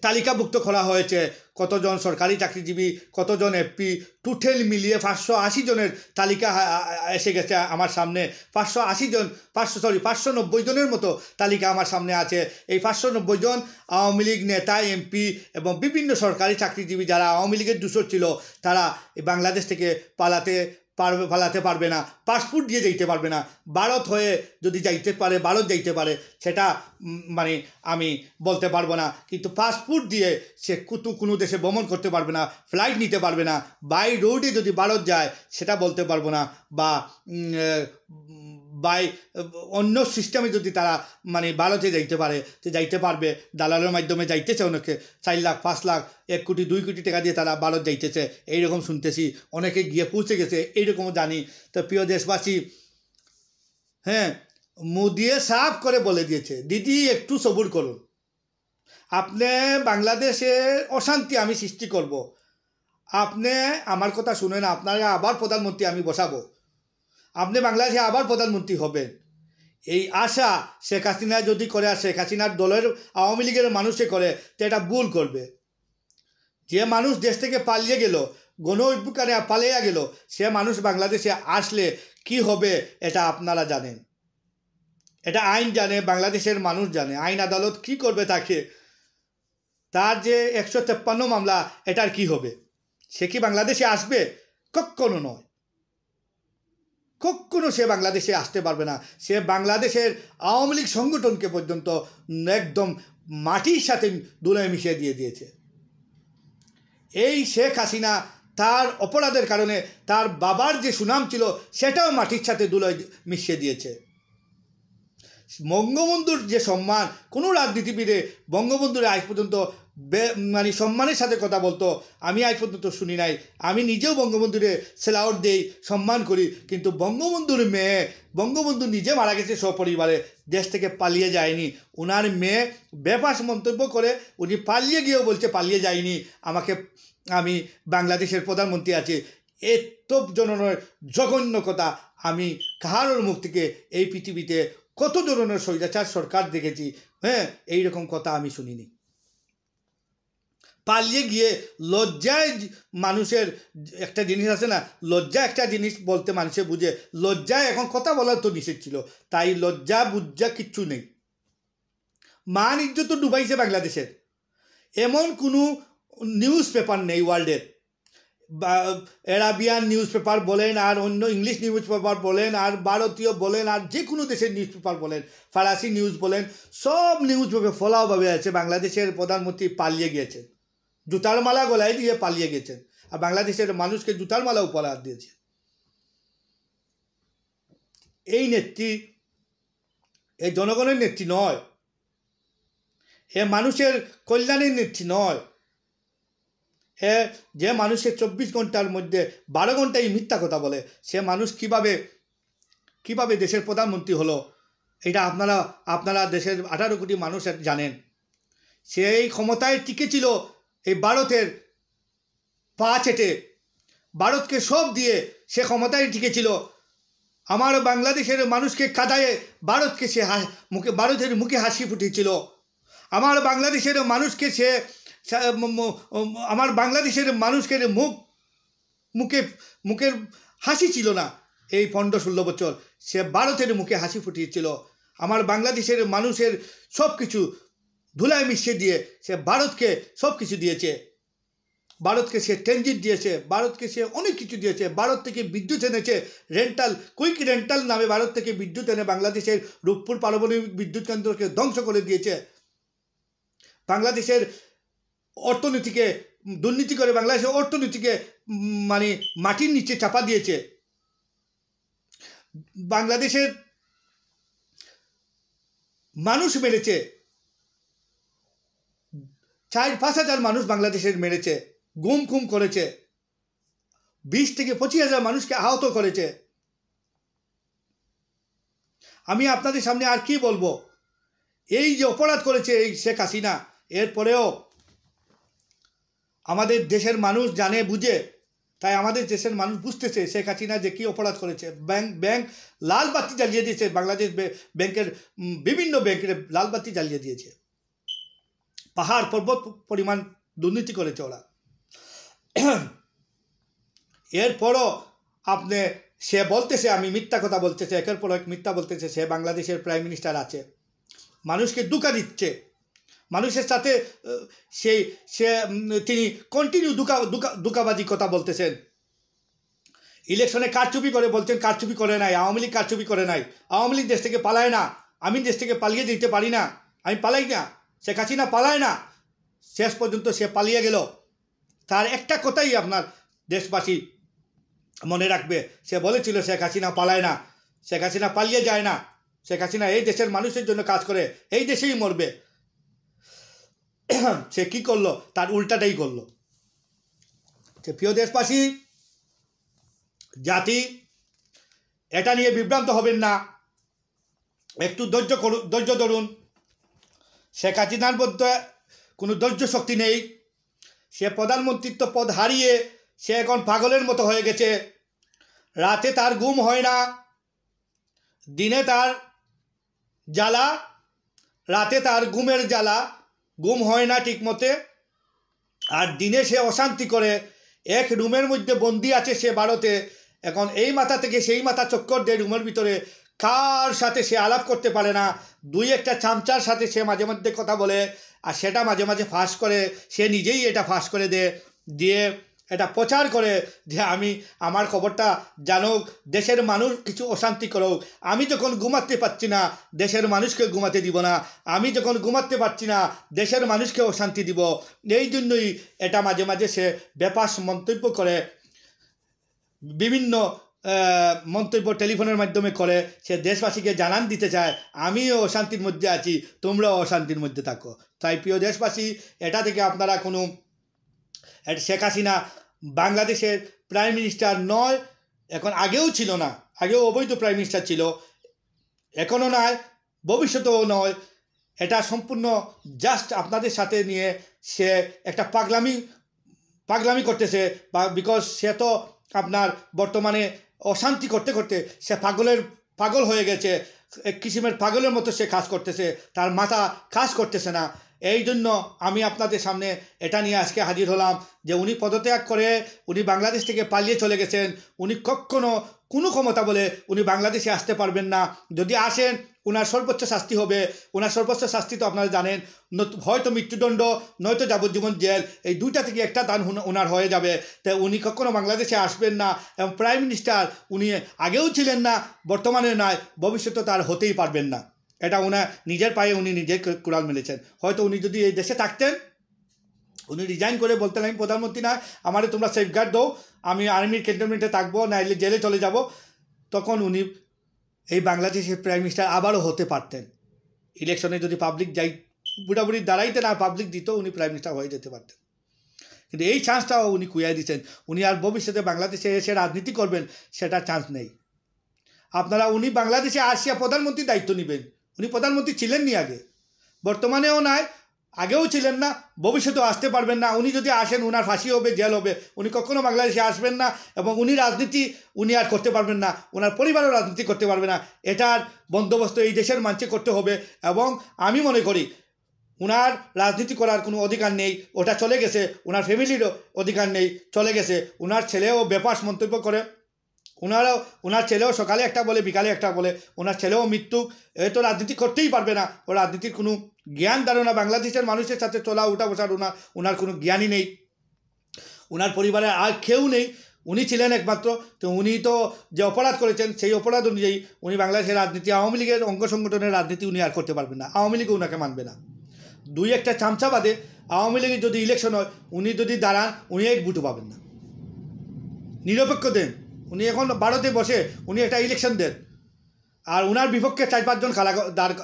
তালিকাভুক্ত করা হয়েছে, কতজন সরকারি চাকরিজীবী, কতজন এমপি, টোটাল মিলিয়ে 580 জনের তালিকা এসে গেছে আমার সামনে। 590 জনের মতো তালিকা আমার সামনে আছে। এই 590 জন আওয়ামী লীগ নেতা, এমপি এবং বিভিন্ন সরকারি চাকরিজীবী যারা আওয়ামী লীগের দূষর ছিল, তারা বাংলাদেশ থেকে পালাতে পারবে না, পাসপোর্ট দিয়ে যাইতে পারবে না। ভারত হয়ে যদি যাইতে পারে, ভারত যাইতে পারে, সেটা মানে আমি বলতে পারবো না, কিন্তু পাসপোর্ট দিয়ে সে কোনো দেশে ভ্রমণ করতে পারবে না, ফ্লাইট নিতে পারবে না। বাই রোডে যদি ভারত যায় সেটা বলতে পারবো না, বা বাই অন্য সিস্টেমে যদি তারা মানে ভারতে যাইতে পারে তো যাইতে পারবে। দালালের মাধ্যমে যাইতেছে অনেকে, 4 লাখ 5 লাখ 1 কোটি 2 কোটি টাকা দিয়ে তারা ভারত যাইতেছে, এইরকম শুনতেছি। অনেকে গিয়ে পৌঁছে গেছে, এইরকমও জানি। তো প্রিয় দেশবাসী, হ্যাঁ, মোদিয়ে সাফ করে বলে দিয়েছে, দিদি একটু সবুর করুন, আপনি বাংলাদেশে অশান্তি আমি সৃষ্টি করব, আপনি আমার কথা শুনেন, আপনারা আবার প্রধানমন্ত্রী আমি বসাবো, আপনি বাংলাদেশে আবার প্রধানমন্ত্রী হবেন। এই আশা শেখ হাসিনা যদি করে, আর শেখ হাসিনার দলের আওয়ামী লীগের মানুষে করে, তো এটা ভুল করবে। যে মানুষ দেশ থেকে পালিয়ে গেল, গণ অভ্যুত্থানে পালিয়ে গেল, সে মানুষ বাংলাদেশে আসলে কি হবে এটা আপনারা জানেন, এটা আইন জানে, বাংলাদেশের মানুষ জানে। আইন আদালত কি করবে তাকে, তার যে 153 মামলা, এটার কি হবে? সে কি বাংলাদেশে আসবে? কখনো নয়, কখনো সে বাংলাদেশে আসতে পারবে না। সে বাংলাদেশের আওয়ামী লীগ সংগঠনকে পর্যন্ত একদম মাটির সাথে ধুলায় মিশিয়ে দিয়ে দিয়েছে। এই শেখ হাসিনা তার অপরাধের কারণে তার বাবার যে সুনাম ছিল সেটাও মাটির সাথে ধুলায় মিশিয়ে দিয়েছে। বঙ্গবন্ধুর যে সম্মান, কোনো রাজনীতিবিদে বঙ্গবন্ধুর আজ পর্যন্ত মানে সম্মানের সাথে কথা বলতো আমি আজ পর্যন্ত শুনি নাই। আমি নিজেও বঙ্গবন্ধুরে সেলাউট দেই, সম্মান করি, কিন্তু বঙ্গবন্ধুর মেয়ে, বঙ্গবন্ধু নিজে মারা গেছে সপরিবারে, দেশ থেকে পালিয়ে যায়নি। ওনার মেয়ে বেফাঁস মন্তব্য করে, উনি পালিয়ে গিয়েও বলছে পালিয়ে যায়নি, আমি বাংলাদেশের প্রধানমন্ত্রী আছি। এত জঘন্য কথা আমি কাহারোর মুখ থেকে এই পৃথিবীতে কত ধরনের স্বৈরাচার সরকার দেখেছি, হ্যাঁ, এইরকম কথা আমি শুনিনি। পালিয়ে গিয়ে লজ্জায় মানুষের একটা জিনিস আছে না, লজ্জা একটা জিনিস বলতে মানুষে বুঝে, লজ্জায় এখন কথা বলার তো নিষেধ ছিল, তাই লজ্জা বুজ্জা কিচ্ছু নেই। মান ইজ্জত তো ডুবাইছে বাংলাদেশের। এমন কোনো নিউজ পেপার নেই ওয়ার্ল্ডের, অ্যারাবিয়ান নিউজ পেপার বলেন আর অন্য ইংলিশ নিউজ পেপার বলেন আর ভারতীয় বলেন আর যে কোনো দেশের নিউজ পেপার বলেন, ফরাসি নিউজ বলেন, সব নিউজ পেপার ফলাওভাবে আছে বাংলাদেশের প্রধানমন্ত্রী পালিয়ে গিয়েছেন, জুতার মালা গলায় দিয়ে পালিয়ে গেছেন, আর বাংলাদেশের মানুষকে জুতার মালা উপহার দিয়েছে। এই নেত্রী এই জনগণের নেত্রী নয়, এ মানুষের কল্যাণের নেত্রী নয়। যে মানুষের 24 ঘন্টার মধ্যে 12 ঘন্টায় মিথ্যা কথা বলে, সে মানুষ কিভাবে দেশের প্রধানমন্ত্রী হলো, এটা আপনারা দেশের 18 কোটি মানুষ জানেন। সেই ক্ষমতায় টিকেছিল এই ভারতের পা চেটে, ভারতকে সব দিয়ে সে ক্ষমতায় টিকেছিল। আমার বাংলাদেশের মানুষকে কাঁদায়ে ভারতকে সে ভারতের মুখে হাসি ফুটিয়েছিল। আমার বাংলাদেশের মানুষকে সে মুখের হাসি ছিল না এই 15-16 বছর, সে ভারতের মুখে হাসি ফুটিয়েছিল। আমার বাংলাদেশের মানুষের সব কিছু ধুলায় মিশিয়ে দিয়ে সে ভারতকে সব কিছু দিয়েছে। ভারতকে সে ট্রানজিট দিয়েছে, ভারতকে সে অনেক কিছু দিয়েছে। ভারত থেকে বিদ্যুৎ এনেছে, কুইক রেন্টাল নামে ভারত থেকে বিদ্যুৎ এনে বাংলাদেশের রূপপুর পারমাণবিক বিদ্যুৎ কেন্দ্রকে ধ্বংস করে দিয়েছে। বাংলাদেশের অর্থনীতিকে দুর্নীতি করে বাংলাদেশের অর্থনীতিকে মানে মাটির নিচে চাপা দিয়েছে। বাংলাদেশের মানুষ মেরেছে, 4-5 হাজার মানুষ বাংলাদেশের মেরেছে, গুম খুম করেছে, 20 থেকে 25 হাজার মানুষকে আহত করেছে। আমি আপনাদের সামনে আর কি বলবো, এই যে অপরাধ করেছে এই শেখ হাসিনা, এরপরেও আমাদের দেশের মানুষ জানে বুঝে, তাই আমাদের দেশের মানুষ বুঝতেছে শেখ হাসিনা যে কী অপরাধ করেছে। ব্যাংক লাল বাতি জ্বালিয়ে দিয়েছে, বাংলাদেশ ব্যাংকের বিভিন্ন ব্যাংকের লাল বাতি জ্বালিয়ে দিয়েছে। পাহাড় পর্বত পরিমাণ দুর্নীতি করেছে ওরা। এরপরও সে বলতেছে আমি মিথ্যা কথা বলতেছে, একের পর এক মিথ্যা বলতেছে। সে বাংলাদেশের প্রাইম মিনিস্টার আছে, মানুষকে ধোঁকা দিচ্ছে, মানুষের সাথে তিনি কন্টিনিউ ধোঁকাবাজি কথা বলতেছেন। ইলেকশনে কারচুপি করে বলছেন কারচুপি করে নাই, আওয়ামী লীগ কারচুপি করে নাই, আওয়ামী লীগ দেশ থেকে পালায় না, আমি দেশ থেকে পালিয়ে যেতে পারি না, আমি পালাই না, শেখ হাসিনা পালায় না, শেষ পর্যন্ত সে পালিয়ে গেল। তার একটা কথাই আপনার দেশবাসী মনে রাখবে, সে বলেছিল শেখ হাসিনা পালায় না, শেখ হাসিনা পালিয়ে যায় না, শেখ হাসিনা এই দেশের মানুষের জন্য কাজ করে, এই দেশেই মরবে। সে কি করলো, তার উল্টাটাই করলো। প্রিয় দেশবাসী, জাতি, এটা নিয়ে বিভ্রান্ত হবেন না, একটু ধৈর্য ধরুন। শেখ হাসিনার মধ্যে কোনো ধৈর্য শক্তি নেই, সে প্রধানমন্ত্রিত্ব পদ হারিয়ে সে এখন পাগলের মতো হয়ে গেছে। রাতে তার ঘুম হয় না, দিনে তার জ্বালা, রাতে তার ঘুমের জ্বালা, ঘুম হয় না ঠিক মতে, আর দিনে সে অশান্তি করে। এক রুমের মধ্যে বন্দি আছে সে ভারতে, এখন এই মাথা থেকে সেই মাথা চক্কর দেয় রুমের ভিতরে, কার সাথে সে আলাপ করতে পারে না। 2-1টা চামচার সাথে সে মাঝে মধ্যে কথা বলে, আর সেটা মাঝে মাঝে ফাঁস করে, সে নিজেই এটা ফাঁস করে দিয়ে এটা প্রচার করে যে আমার খবরটা জানুক, দেশের মানুষ কিছু অশান্তি করুক। আমি যখন ঘুমাতে পারছি না, দেশের মানুষকে ঘুমাতে দিব না, আমি যখন ঘুমাতে পারছি না, দেশের মানুষকে অশান্তি দিব। এই জন্যই এটা মাঝে মাঝে সে বেপাস মন্তব্য করে, বিভিন্ন মন্তব্য টেলিফোনের মাধ্যমে করে, সে দেশবাসীকে জানান দিতে চায় আমিও অশান্তির মধ্যে আছি, তোমরাও অশান্তির মধ্যে থাকো। তাই প্রিয় দেশবাসী, এটা থেকে আপনারা কোনো, শেখ হাসিনা বাংলাদেশের প্রাইম মিনিস্টার নয়, এখন আগেও ছিল না, আগেও অবৈধ প্রাইম মিনিস্টার ছিল, এখনও নয়, ভবিষ্যতেও নয়। এটা সম্পূর্ণ জাস্ট আপনাদের সাথে নিয়ে সে একটা পাগলামি করতেছে, বিকজ সে তো আপনার বর্তমানে অশান্তি করতে করতে সে পাগল হয়ে গেছে, এক কিসিমের পাগলের মতো সে কাজ করতেছে, তার মাথা কাজ করতেছে না। এই জন্য আমি আপনাদের সামনে এটা নিয়ে আজকে হাজির হলাম যে উনি পদত্যাগ করে উনি বাংলাদেশ থেকে পালিয়ে চলে গেছেন। উনি কখনো কোনো ক্ষমতা বলে উনি বাংলাদেশে আসতে পারবেন না। যদি আসেন ওনার সর্বোচ্চ শাস্তি হবে। ওনার সর্বোচ্চ শাস্তি তো আপনারা জানেন, হয়তো মৃত্যুদণ্ড নয়তো যাবজ্জীবন জেল, এই দুইটা থেকে একটা দান ওনার হয়ে যাবে। তাই উনি কখনো বাংলাদেশে আসবেন না। এবং প্রাইম মিনিস্টার উনি আগেও ছিলেন না, বর্তমানে নয়, ভবিষ্যতে তার হতেই পারবেন না। এটা ওনার নিজের পায়ে উনি নিজে কুড়াল মেরেছেন। হয়তো উনি যদি এই দেশে থাকতেন, উনি রিজাইন করে বলতেন আমি প্রধানমন্ত্রী না, আমারে তোমরা সেফগার্ড দাও, আমি আর্মির ক্যান্টনমেন্টে থাকবো, নাইলে জেলে চলে যাব, তখন উনি এই বাংলাদেশের প্রাইম মিনিস্টার আবারও হতে পারতেন। ইলেকশনে যদি পাবলিক বুড়াবুড়ি দাঁড়াইতে না পাবলিক দিত, উনি প্রাইম মিনিস্টার হয়ে যেতে পারতেন। কিন্তু এই চান্সটাও উনি কুইয়াই দিচ্ছেন। উনি আর ভবিষ্যতে বাংলাদেশে এসে রাজনীতি করবেন সেটার চান্স নেই। আপনারা উনি বাংলাদেশে আসিয়া প্রধানমন্ত্রীর দায়িত্ব নেবেন। উনি প্রধানমন্ত্রী ছিলেননি আগে, বর্তমানেও নাই, আগেও ছিলেন না, ভবিষ্যতেও আসতে পারবেন না। উনি যদি আসেন ওনার ফাঁসি হবে, জেল হবে। উনি কখনো বাংলাদেশে আসবেন না এবং উনি রাজনীতি উনি আর করতে পারবেন না, ওনার পরিবারও রাজনীতি করতে পারবে না। এটার বন্দোবস্ত এই দেশের মানুষকে করতে হবে। এবং আমি মনে করি ওনার রাজনীতি করার কোনো অধিকার নেই, ওটা চলে গেছে। ওনার ফ্যামিলিরও অধিকার নেই, চলে গেছে। ওনার ছেলেও বেফাঁস মন্তব্য করে, ওনার ছেলেও সকালে একটা বলে বিকালে একটা বলে, ওনার ছেলেও মৃত্যু, এ তো রাজনীতি করতেই পারবে না। ও রাজনীতির কোনো জ্ঞান ধারণা, বাংলাদেশের মানুষের সাথে চলা উঠা বসার ওনার কোনো জ্ঞানই নেই। ওনার পরিবারের আর কেউ নেই, উনি ছিলেন একমাত্র। তো উনি তো যে অপরাধ করেছেন সেই অপরাধ অনুযায়ী উনি বাংলাদেশের রাজনীতি, আওয়ামী লীগের অঙ্গ সংগঠনের রাজনীতি উনি আর করতে পারবেন না। আওয়ামী লীগও ওনাকে মানবে না। দুই একটা চামচা বাদে আওয়ামী লীগের যদি ইলেকশন হয়, উনি যদি দাঁড়ান, উনি এক ভোটও পাবেন না। নিরপেক্ষ দেন, উনি এখন ভারতে বসে উনি একটা ইলেকশন দেন, আর ওনার বিপক্ষে 4-5 জন খালা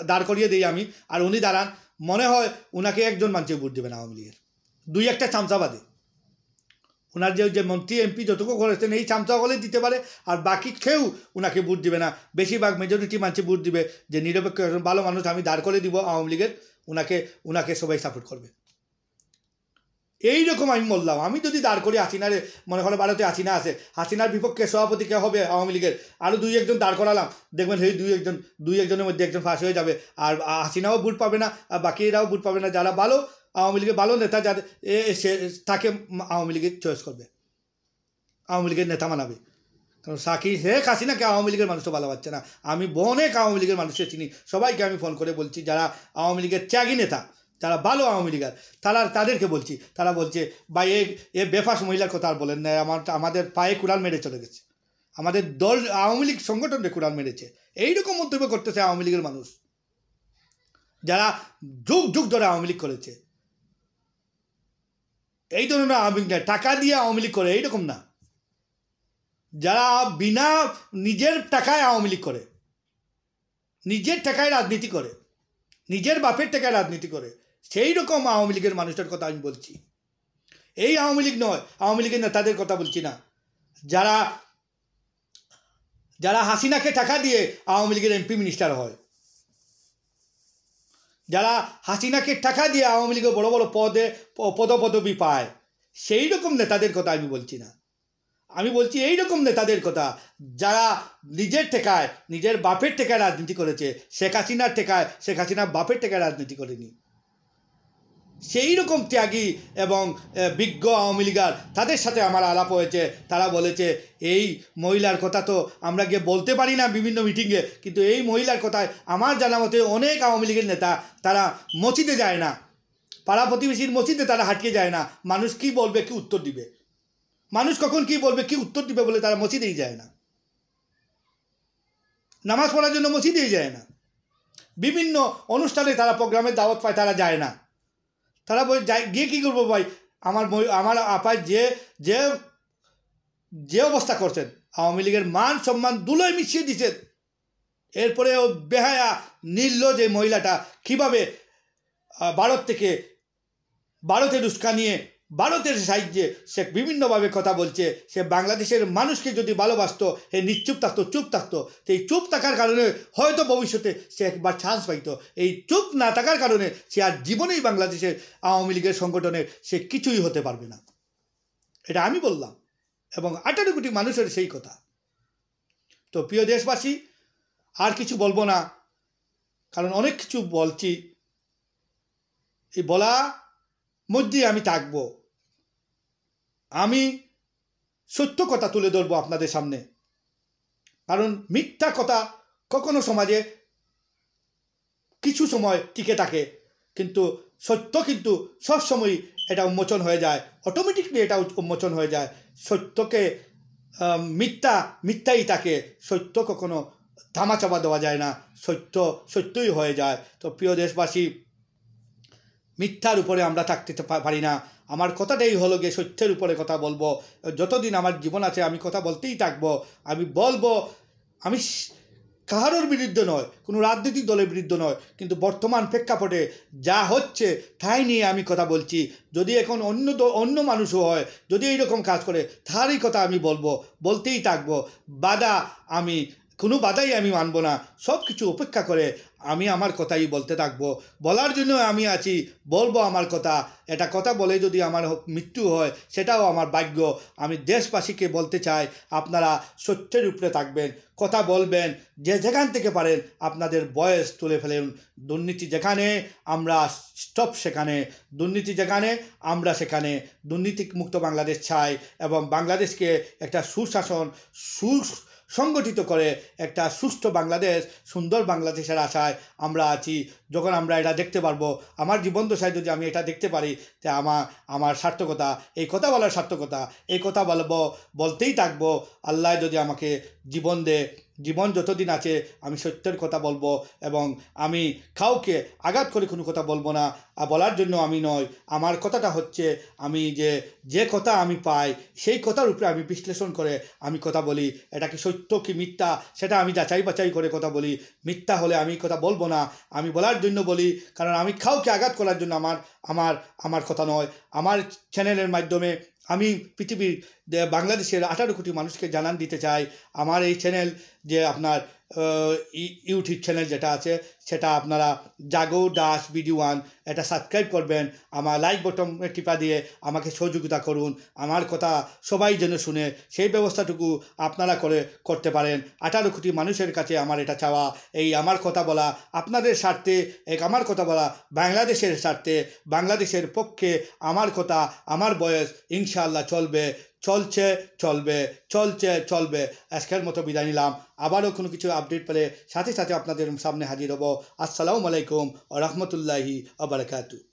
দাঁড় করিয়ে দিই আমি, আর উনি দাঁড়ান, মনে হয় ওনাকে একজন মানুষে ভোট দেবেন আওয়ামী লীগের, দুই একটা চামচা বাদে। ওনার যে মন্ত্রী এমপি যতটুকু করেছেন এই চামচা হলে দিতে পারে, আর বাকি কেউ ওনাকে ভোট দিবে না। বেশিরভাগ মেজরিটি মানুষ ভোট দিবে যে নিরপেক্ষ একজন ভালো মানুষ আমি দাঁড় করে দিব আওয়ামী লীগের, ওনাকে সবাই সাপোর্ট করবে। এইরকম আমি বললাম, আমি যদি দাঁড় করি হাসিনারে, মনে করো ভারতে হাসিনা আছে, হাসিনার বিপক্ষে সভাপতি কে হবে আওয়ামী লীগের, আরও 2-1 জন দাঁড় করালাম, দেখবেন সেই 2-1 জনের মধ্যে একজন ফাঁস হয়ে যাবে, আর হাসিনাও ভোট পাবে না, আর বাকিরাও ভোট পাবে না। যারা ভালো আওয়ামী লীগের ভালো নেতা যাদের তাকে আওয়ামী লীগের চয়েস করবে, আওয়ামী লীগের নেতা মানাবে। কারণ শেখ হাসিনাকে আওয়ামী লীগের মানুষ তো ভালোবাসছে না। আমি অনেক আওয়ামী লীগের মানুষের চিনি, সবাইকে আমি ফোন করে বলছি, যারা আওয়ামী লীগের ত্যাগী নেতা, যারা ভালো আওয়ামী লীগার, তাদেরকে বলছি, তারা বলছে ভাই এ বেফাস মহিলার কথা আর বলেন না, আমাদের পায়ে কুড়াল মেরে চলে গেছে, আমাদের দল আওয়ামী লীগ সংগঠনকে কুড়াল মেরেছে। এইরকম মন্তব্য করতেছে আওয়ামী লীগের মানুষ, যারা যুগ যুগ ধরে আওয়ামী লীগ করেছে। এই ধরনের আওয়ামী লীগ টাকা দিয়ে আওয়ামী লীগ করে, এইরকম না। যারা বিনা নিজের টাকায় আওয়ামী লীগ করে, নিজের টাকায় রাজনীতি করে, নিজের বাপের টাকায় রাজনীতি করে, সেই রকম আওয়ামী লীগের মানুষের কথা আমি বলছি। এই আওয়ামী লীগ নয়, আওয়ামী লীগের নেতাদের কথা বলছি না, যারা হাসিনাকে টাকা দিয়ে আওয়ামী লীগের এমপি মিনিস্টার হয়, যারা হাসিনাকে টাকা দিয়ে আওয়ামী লীগের বড় বড় পদপদবি পায়, সেই রকম নেতাদের কথা আমি বলছি না। আমি বলছি এই রকম নেতাদের কথা যারা নিজের টেকায়, নিজের বাপের টেকায় রাজনীতি করেছে। শেখ হাসিনার টেকায়, শেখ হাসিনার বাপের টেকায় রাজনীতি করেনি। সেই রকম ত্যাগী এবং বিজ্ঞ আওয়ামী লীগার, তাদের সাথে আমার আলাপ হয়েছে। তারা বলেছে এই মহিলার কথা তো আমরা গিয়ে বলতে পারি না বিভিন্ন মিটিংয়ে, কিন্তু এই মহিলার কথায় আমার জানা মতে অনেক আওয়ামী লীগের নেতা তারা মসজিদে যায় না, পাড়া প্রতিবেশীর মসজিদে তারা হাঁটিয়ে যায় না। মানুষ কি বলবে, কি উত্তর দিবে, মানুষ কখন কি বলবে, কি উত্তর দিবে বলে তারা মসজিদেই যায় না, নামাজ পড়ার জন্য মসজিদেই যায় না। বিভিন্ন অনুষ্ঠানে তারা প্রোগ্রামের দাওয়াত পায়, তারা যায় না। তারা বলে গিয়ে কী করবো ভাই, আমার আপায় যে অবস্থা করছেন, আওয়ামী লীগের মান সম্মান দুলোয় মিশিয়ে দিচ্ছেন। এরপরে ও বেহায়া নির্লজ্জ যে মহিলাটা কীভাবে ভারতের উস্কা নিয়ে, ভারতের সাহায্যে সে বিভিন্নভাবে কথা বলছে। সে বাংলাদেশের মানুষকে যদি ভালোবাসতো, সে নিশ্চুপ থাকতো, চুপ থাকতো। তো এই চুপ থাকার কারণে হয়তো ভবিষ্যতে সে একবার চান্স পাইতো। এই চুপ না থাকার কারণে সে আর জীবনেই বাংলাদেশের আওয়ামী লীগের সংগঠনের সে কিছুই হতে পারবে না। এটা আমি বললাম, এবং 18 কোটি মানুষের সেই কথা। তো প্রিয় দেশবাসী, আর কিছু বলবো না, কারণ অনেক কিছু বলছি, এই বলা মধ্যেই আমি থাকব। আমি সত্য কথা তুলে ধরবো আপনাদের সামনে, কারণ মিথ্যা কথা কখনো সমাজে কিছু সময় টিকে থাকে, কিন্তু সত্য কিন্তু সবসময়ই এটা উন্মোচন হয়ে যায়, অটোমেটিকলি এটা উন্মোচন হয়ে যায়। সত্যকে মিথ্যাই থাকে, সত্য কখনো ধামাচাপা দেওয়া যায় না, সত্য সত্যই হয়ে যায়। তো প্রিয় দেশবাসী, মিথ্যার উপরে আমরা থাকতে পারি না। আমার কথাটাই হলো গিয়ে সত্যের উপরে কথা বলবো। যতদিন আমার জীবন আছে আমি কথা বলতেই থাকবো, আমি বলবো। আমি কাহারোর বিরুদ্ধে নয়, কোনো রাজনৈতিক দলের বিরুদ্ধে নয়, কিন্তু বর্তমান প্রেক্ষাপটে যা হচ্ছে তাই নিয়ে আমি কথা বলছি। যদি এখন অন্য মানুষও হয়, যদি এইরকম কাজ করে, তারই কথা আমি বলতেই থাকবো। কোনো বাধাই আমি মানব না। সব কিছু উপেক্ষা করে আমি আমার কথাই বলতে থাকবো। বলার জন্য আমি আছি, বলবো আমার কথা। এটা কথা বলে যদি আমার মৃত্যু হয় সেটাও আমার ভাগ্য। আমি দেশবাসীকে বলতে চাই, আপনারা সত্যের উপরে থাকবেন, কথা বলবেন, যেখান থেকে পারেন আপনাদের ভয়েস তুলে ফেলেন। দুর্নীতি যেখানে আমরা স্টপ সেখানে, দুর্নীতি যেখানে আমরা সেখানে। দুর্নীতিমুক্ত বাংলাদেশ চাই, এবং বাংলাদেশকে একটা সুশাসন সংগঠিত করে একটা সুষ্ঠু বাংলাদেশ, সুন্দর বাংলাদেশের আশায় আমরা আছি। যখন আমরা এটা দেখতে পারবো, আমার জীবন দশায় যদি আমি এটা দেখতে পারি, যে আমার সার্থকতা, এই কথা বলার সার্থকতা, এই কথা বলতেই থাকবো। আল্লাহ যদি আমাকে জীবন দেয়, জীবন যতদিন আছে আমি সত্যের কথা বলবো, এবং আমি কাউকে আঘাত করে কোনো কথা বলবো না। বলার জন্য আমি নয়, আমার কথাটা হচ্ছে, আমি যে কথা আমি পাই সেই কথার উপরে আমি বিশ্লেষণ করে আমি কথা বলি। এটা কি সত্য কি মিথ্যা সেটা আমি যাচাই বাছাই করে কথা বলি। মিথ্যা হলে আমি কথা বলবো না, আমি বলার জন্য বলি, কারণ আমি কাউকে আঘাত করার জন্য আমার কথা নয়। আমার চ্যানেলের মাধ্যমে আমি পৃথিবীর বাংলাদেশের 18 কোটি মানুষকে জানান দিতে চাই, আমার এই চ্যানেল যে আপনার ইউটিউব চ্যানেল যেটা আছে, সেটা আপনারা জাগো দাস BD1 এটা সাবস্ক্রাইব করবেন, আমার লাইক বটন টিপা দিয়ে আমাকে সহযোগিতা করুন। আমার কথা সবাই যেন শুনে, সেই ব্যবস্থাটুকু আপনারা করতে পারেন। 18 কোটি মানুষের কাছে আমার এটা চাওয়া, এই আমার কথা বলা আপনাদের স্বার্থে, আমার কথা বলা বাংলাদেশের স্বার্থে, বাংলাদেশের পক্ষে আমার কথা, আমার বয়স ইনশাআল্লাহ চলবে। আজকের মতো বিদায় নিলাম। আবারও কোনো কিছু আপডেট পেলে সাথে সাথে আপনাদের সামনে হাজির হব। আসসালামু আলাইকুম ওয়া রাহমাতুল্লাহি ওয়া বারাকাতুহু।